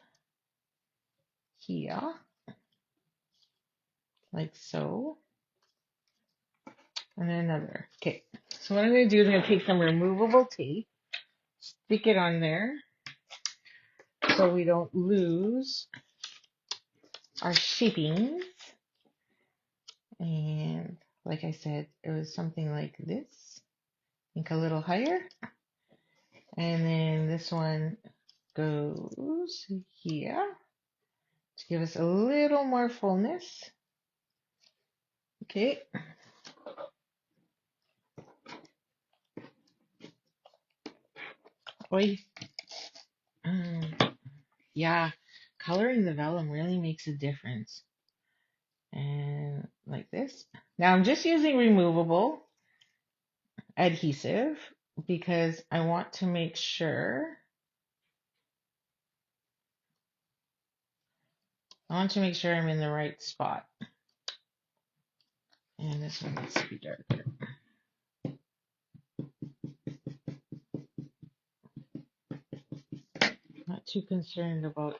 here. Like so. And then another. Okay. So what I'm gonna do is I'm gonna take some removable tape, stick it on there so we don't lose our shapings. And like I said, it was something like this. I think a little higher. And then this one goes here to give us a little more fullness. Okay. Oi. Yeah, coloring the vellum really makes a difference. And like this. Now I'm just using removable adhesive because I want to make sure I'm in the right spot. And this one needs to be darker. Not too concerned about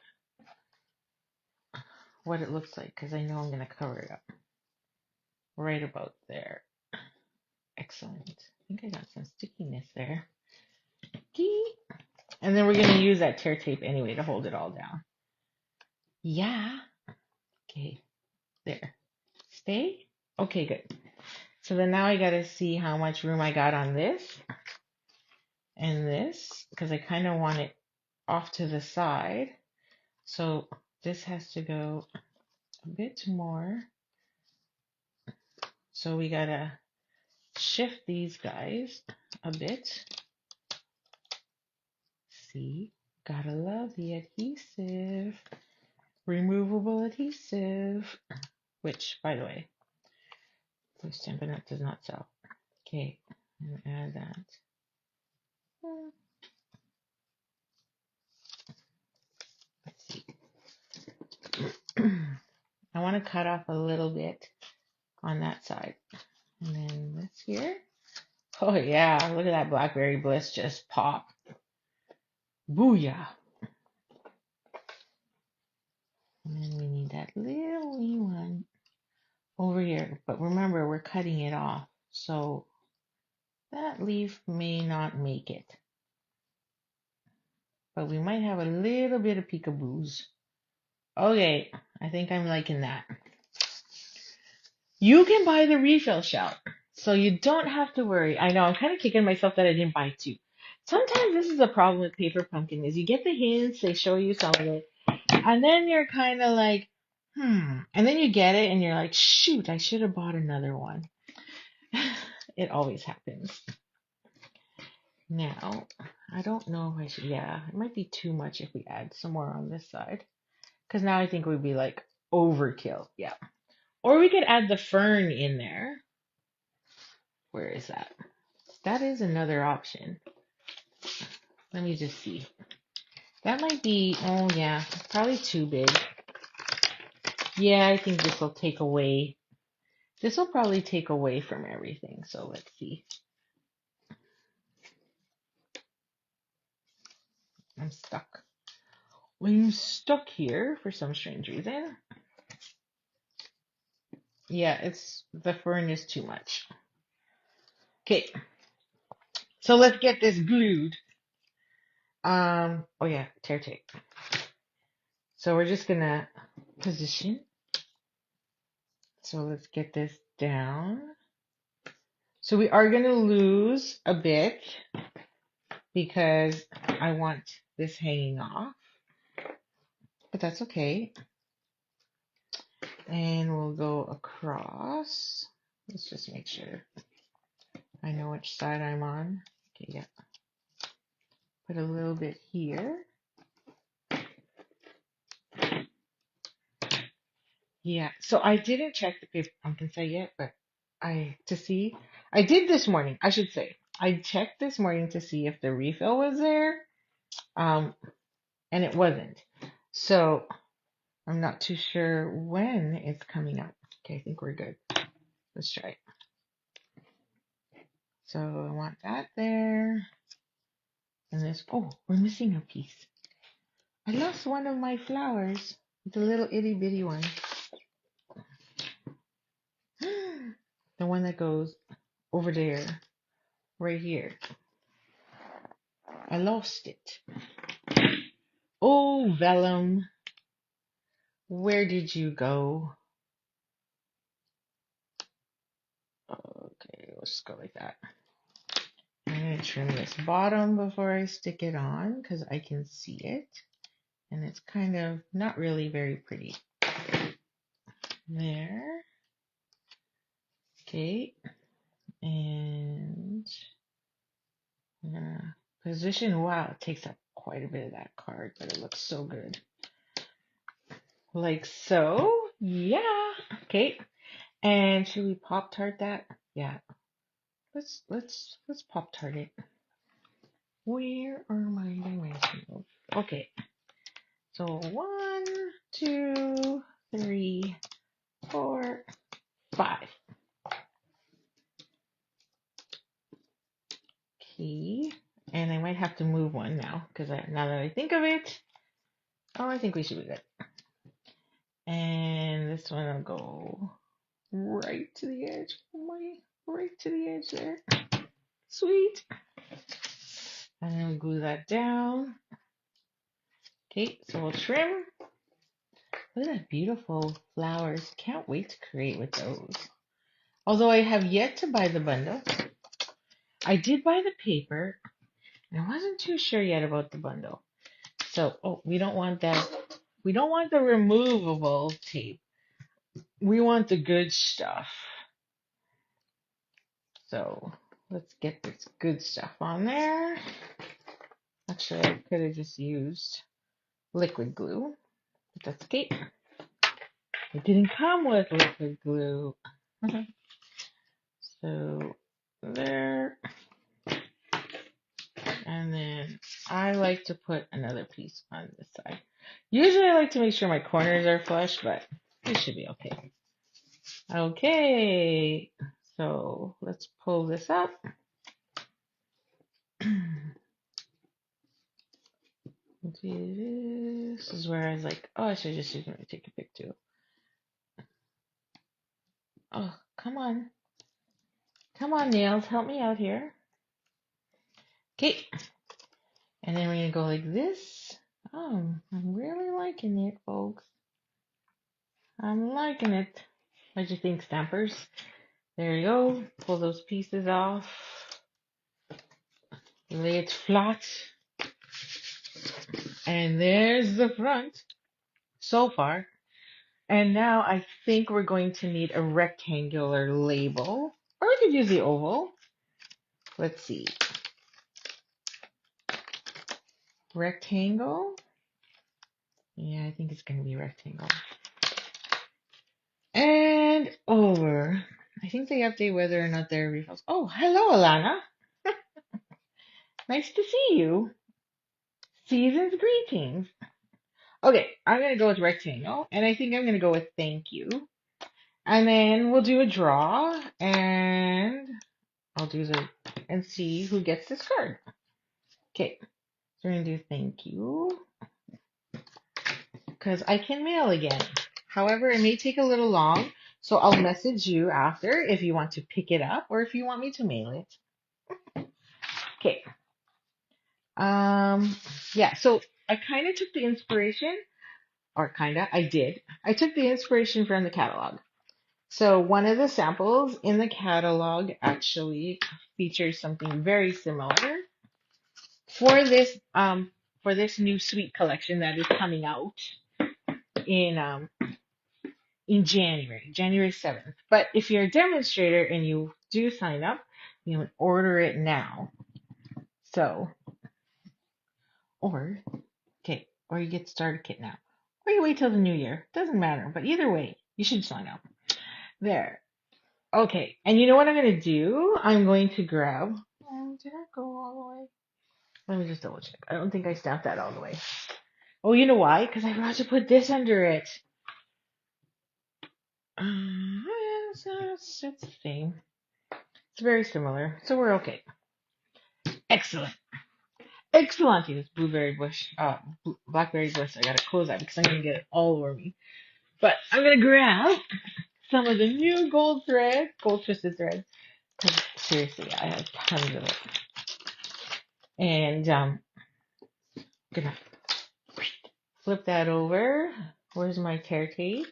what it looks like because I know I'm going to cover it up. Right about there. Excellent. I think I got some stickiness there. And then we're going to use that tear tape anyway to hold it all down. Yeah. Okay. There. Stay? Okay, good. So then now I got to see how much room I got on this and this because I kind of want it off to the side. So this has to go a bit more. So we got to shift these guys a bit. See, gotta love the adhesive. Removable adhesive. Which, by the way, Stampin' Up does not sell. Okay, and add that. Let's see. I want to cut off a little bit on that side. And then this here. Oh yeah, look at that blackberry bliss just pop. Booyah. And then we need that little wee one over here. But remember, we're cutting it off. So that leaf may not make it. But we might have a little bit of peekaboos. Okay, I think I'm liking that. You can buy the refill shell, so you don't have to worry. I know, I'm kind of kicking myself that I didn't buy two. Sometimes this is a problem with Paper Pumpkin, is you get the hints, they show you some of it, and then you're kind of like, and then you get it, and you're like, shoot, I should have bought another one. It always happens. Now, I don't know if I should, yeah, it might be too much if we add some more on this side. Because now I think we'd be like overkill. Yeah. Or we could add the fern in there. Where is that? That is another option. Let me just see. That might be, oh yeah, probably too big. Yeah, I think this will take away. This will probably take away from everything. So let's see. I'm stuck. I'm stuck here for some strange reason. Yeah, it's the fern is too much. Okay, so let's get this glued. Oh yeah, tear tape. So we're just gonna position. So let's get this down. So we are gonna lose a bit because I want this hanging off, but that's okay. And we'll go across. Let's just make sure I know which side I'm on. Okay, yeah. Put a little bit here. Yeah, so I didn't check the paper pumpkin site yet, but I did this morning, I should say. I checked this morning to see if the refill was there, and it wasn't. So I'm not too sure when it's coming up. Okay, I think we're good. Let's try it. So I want that there. And this, oh, we're missing a piece. I lost one of my flowers. The little itty bitty one. The one that goes over there, right here. I lost it. Oh, vellum, where did you go? Okay, let's just go like that. I'm going to trim this bottom before I stick it on because I can see it. And it's kind of not really very pretty. There. Okay. And I'm going to position. Wow, it takes up quite a bit of that card, but it looks so good. Like so. Yeah. Okay. And should we Pop Tart that? Yeah. Let's Pop Tart it. Where are my dimensionals? Okay. So 1, 2, 3, 4, 5. Okay. And I might have to move one now because now that I think of it, oh, I think we should be good. And this one will go right to the edge. Oh my, right to the edge there. Sweet. And then we glue that down. Okay, so we'll trim. Look at that beautiful flowers. Can't wait to create with those. Although I have yet to buy the bundle. I did buy the paper. And I wasn't too sure yet about the bundle. So, oh, we don't want that. We don't want the removable tape. We want the good stuff. So, let's get this good stuff on there. Actually, I could have just used liquid glue, but that's okay. It didn't come with liquid glue. So, there. And then I like to put another piece on this side. Usually I like to make sure my corners are flush, but it should be okay. Okay, so let's pull this up. This is where I was like, oh, I should just use my take a pic too. Oh, come on. Come on, nails, help me out here. Okay. And then we're going to go like this. Oh, I'm really liking it, folks. I'm liking it. What do you think, Stampers? There you go. Pull those pieces off. Lay it flat. And there's the front so far. And now I think we're going to need a rectangular label. Or we could use the oval. Let's see. Rectangle. Yeah, I think it's going to be rectangle. And over. I think they update whether or not there are refills. Oh, hello, Alana. Nice to see you. Season's greetings. Okay, I'm going to go with rectangle. And I think I'm going to go with thank you. And then we'll do a draw. And I'll do and see who gets this card. Okay, so we're going to do thank you. Because I can mail again. However, it may take a little long. So I'll message you after if you want to pick it up or if you want me to mail it. Okay. Yeah, so I kind of took the inspiration, or I did. I took the inspiration from the catalog. So one of the samples in the catalog actually features something very similar for this new sweet collection that is coming out in January 7th. But if you're a demonstrator and you do sign up, you can order it now. So, or or you get starter kit now. Or you wait till the new year. Doesn't matter. But either way, you should sign up. There. Okay. And you know what I'm going to do? I'm going to grab. Did I go all the way? Let me just double check. I don't think I stamped that all the way. Oh, you know why? Because I forgot to put this under it. It's the same. It's very similar. So we're okay. Excellent. Excellent. This blueberry bush, blackberry bush. I gotta close that because I'm gonna get it all over me. But I'm gonna grab some of the new gold thread, gold twisted thread. Because seriously, I have tons of it. And gonna flip that over. Where's my tear tape?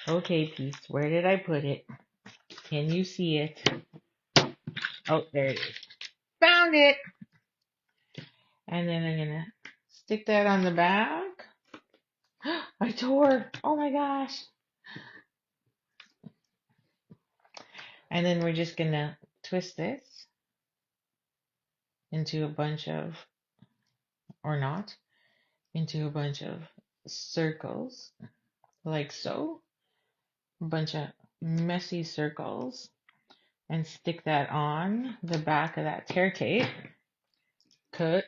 Okay, piece. Where did I put it? Can you see it? Oh, there it is. Found it. And then I'm gonna stick that on the back. I tore. Oh my gosh. And then we're just gonna twist this into a bunch of, or not, into a bunch of circles, like so. A bunch of messy circles, and stick that on the back of that tear tape. Cut.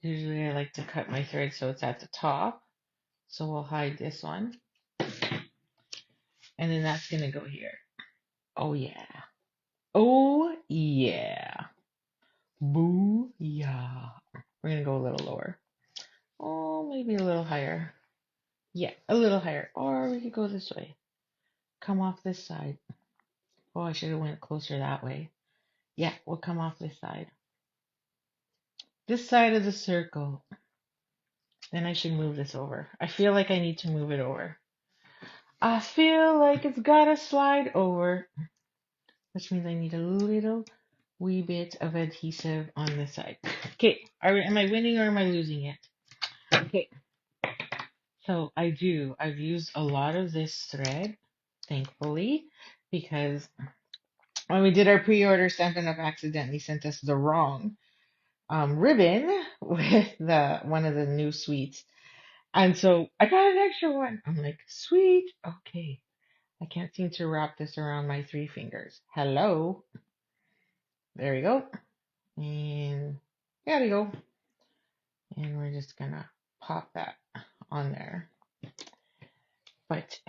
Usually I like to cut my thread so it's at the top. So we'll hide this one. And then that's gonna go here. Oh yeah. Oh yeah. Boo yeah. We're gonna go a little lower. Oh, maybe a little higher. Yeah, a little higher. Or we could go this way. Come off this side. Oh, I should have went closer that way. Yeah, we'll come off this side. This side of the circle. Then I should move this over. I feel like I need to move it over. I feel like it's gotta slide over. Which means I need a little wee bit of adhesive on this side. Okay, am I winning or am I losing it? Okay, so I've used a lot of this thread, thankfully, because when we did our pre-order, Stampin' Up! Accidentally sent us the wrong ribbon with one of the new sweets. And so I got an extra one. I'm like, sweet, okay. I can't seem to wrap this around my 3 fingers. Hello. There we go. And there we go. And we're just gonna pop that on there. But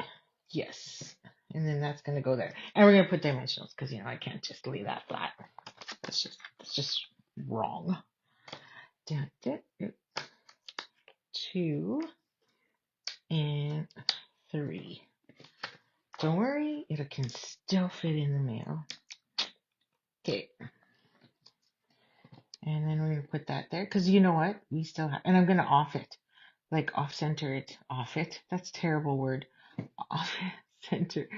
yes. And then that's gonna go there. And we're gonna put dimensionals because I can't just leave that flat. That's just wrong. 2 and 3. Don't worry, it can still fit in the mail. Okay. And then we're going to put that there. Because you know what? We still have... And I'm going to off it. Like off-center it. Off it? That's a terrible word. Off-center.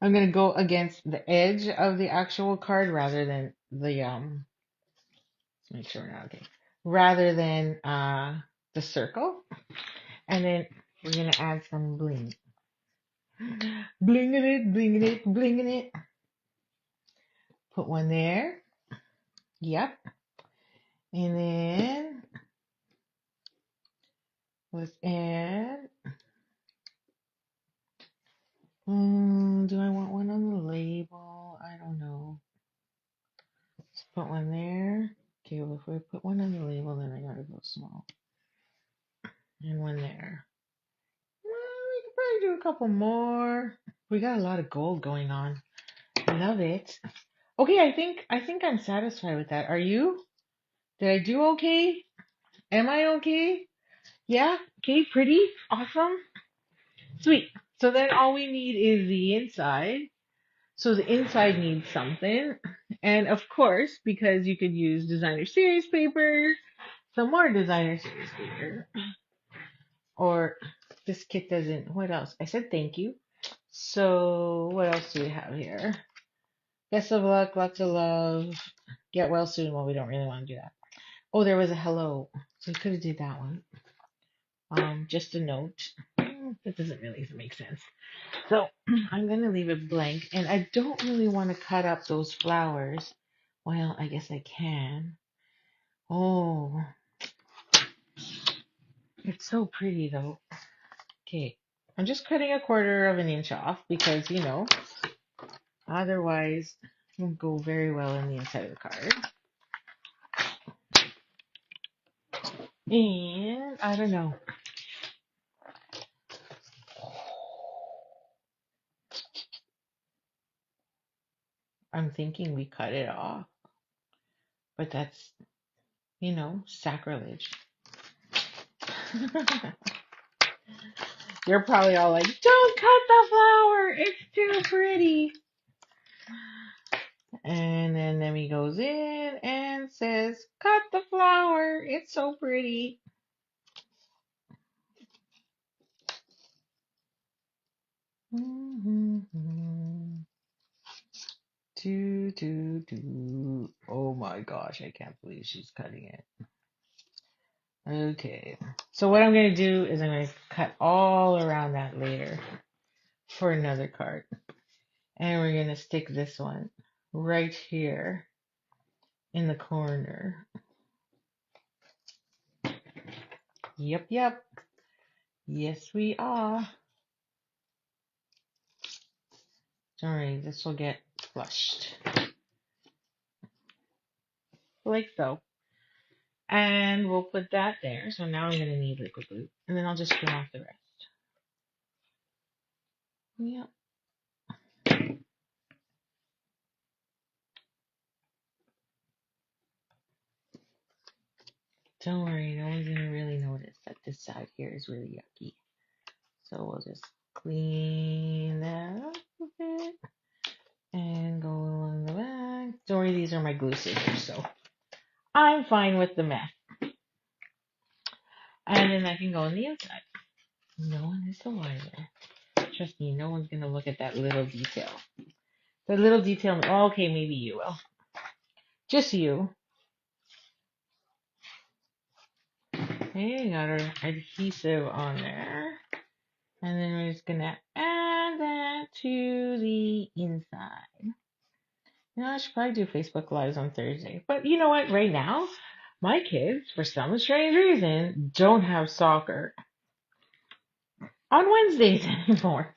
I'm going to go against the edge of the actual card rather than the... Let's make sure we're not okay. Rather than the circle. And then we're going to add some bling. Blinging it, blinging it, blinging it. Put one there. Yep. And then let's add. Do I want one on the label? I don't know. Let's put one there. Okay, well, if we put one on the label, then I gotta go small. And one there. Well, we could probably do a couple more. We got a lot of gold going on. I love it. Okay, I think I'm satisfied with that. Are you? Did I do okay? Am I okay? Yeah? Okay, pretty? Awesome? Sweet. So then all we need is the inside. So the inside needs something. And of course, because you could use designer series paper, some more designer series paper. Or this kit doesn't, what else? I said thank you. So what else do we have here? Best of luck, lots of love. Get well soon. Well, we don't really want to do that. Oh, there was a hello. So we could have did that one. Just a note. That doesn't really make sense. So I'm going to leave it blank. And I don't really want to cut up those flowers. Well, I guess I can. Oh, it's so pretty though. Okay. I'm just cutting 1/4 of an inch off because, otherwise it won't go very well in the inside of the card. And I don't know. I'm thinking we cut it off, but that's, sacrilege. You're probably all like, don't cut the flower, it's too pretty. And then Nemi goes in and says, cut the flower, it's so pretty. Oh my gosh, I can't believe she's cutting it. Okay, so what I'm going to do is I'm going to cut all around that later for another card. And we're going to stick this one right here in the corner. Yep. Yes, we are. Don't worry, this will get flushed. Like so. And we'll put that there. So now I'm going to need liquid glue. And then I'll just trim off the rest. Yep. Don't worry, no one's going to really notice that this side here is really yucky. So we'll just clean that up a bit. And go along the back. Don't worry, these are my glue scissors, so I'm fine with the mess. And then I can go on the inside. No one is the wiser. Trust me, no one's going to look at that little detail. The little detail, okay, maybe you will. Just you. Okay, got our adhesive on there. And then we're just going to add that to the inside. I should probably do Facebook Lives on Thursday. But you know what? Right now, my kids, for some strange reason, don't have soccer on Wednesdays anymore.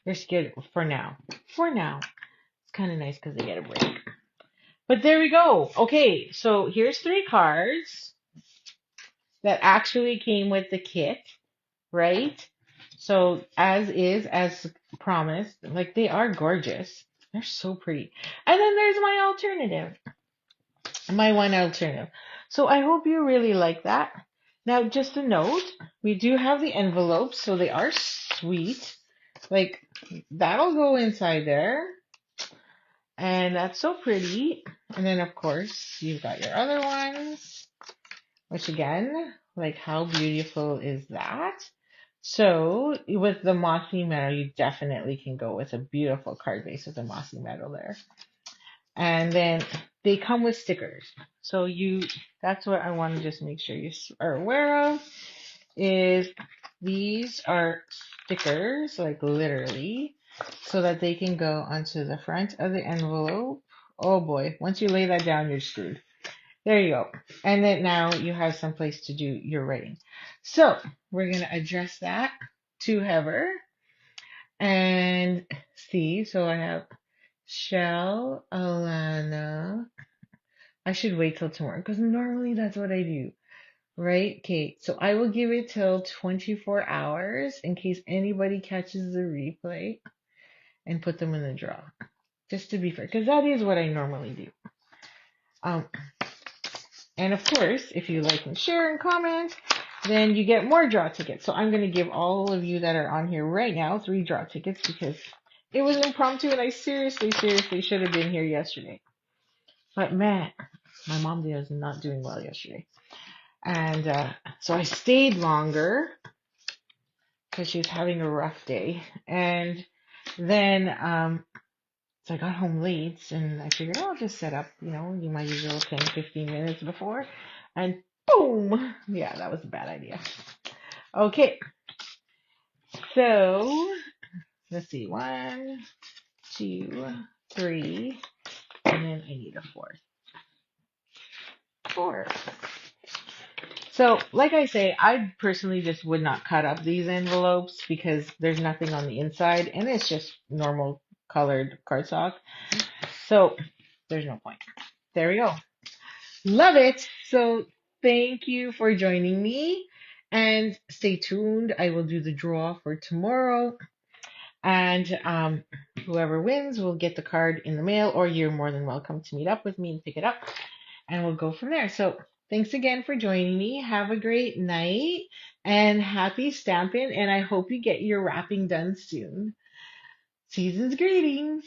They're scared for now. For now. It's kind of nice because they get a break. But there we go. Okay, so here's 3 cards that actually came with the kit, right? So as promised, like they are gorgeous. They're so pretty. And then there's my one alternative. So I hope you really like that. Now, just a note, we do have the envelopes, so they are sweet. Like, that'll go inside there. And that's so pretty. And then, of course, you've got your other ones, which again, like, how beautiful is that? So, with the mossy meadow, you definitely can go with a beautiful card base with a mossy meadow there. And then they come with stickers. So that's what I want to just make sure you are aware of is these are stickers, like literally, so that they can go onto the front of the envelope. Oh boy, once you lay that down, you're screwed. There you go. And then now you have some place to do your writing. So we're going to address that to Heather and see. So I have Shell, Alana. I should wait till tomorrow because normally that's what I do. Right, Kate? So I will give it till 24 hours in case anybody catches the replay and put them in the draw. Just to be fair, because that is what I normally do. Um, And of course, if you like and share and comment, then you get more draw tickets. So I'm going to give all of you that are on here right now 3 draw tickets because it was impromptu and I seriously should have been here yesterday. But man, my mom was not doing well yesterday. And so I stayed longer because she was having a rough day. And then so I got home late and I figured, oh, I'll just set up, you my usual 10, 15 minutes before. And boom! Yeah, that was a bad idea. Okay, so let's see. 1, 2, 3, and then I need a fourth. 4. So, like I say, I personally just would not cut up these envelopes because there's nothing on the inside and it's just normal colored cardstock. So, there's no point. There we go. Love it. So thank you for joining me and stay tuned. I will do the draw for tomorrow and whoever wins will get the card in the mail or you're more than welcome to meet up with me and pick it up and we'll go from there. So thanks again for joining me. Have a great night and happy stamping and I hope you get your wrapping done soon. Season's greetings.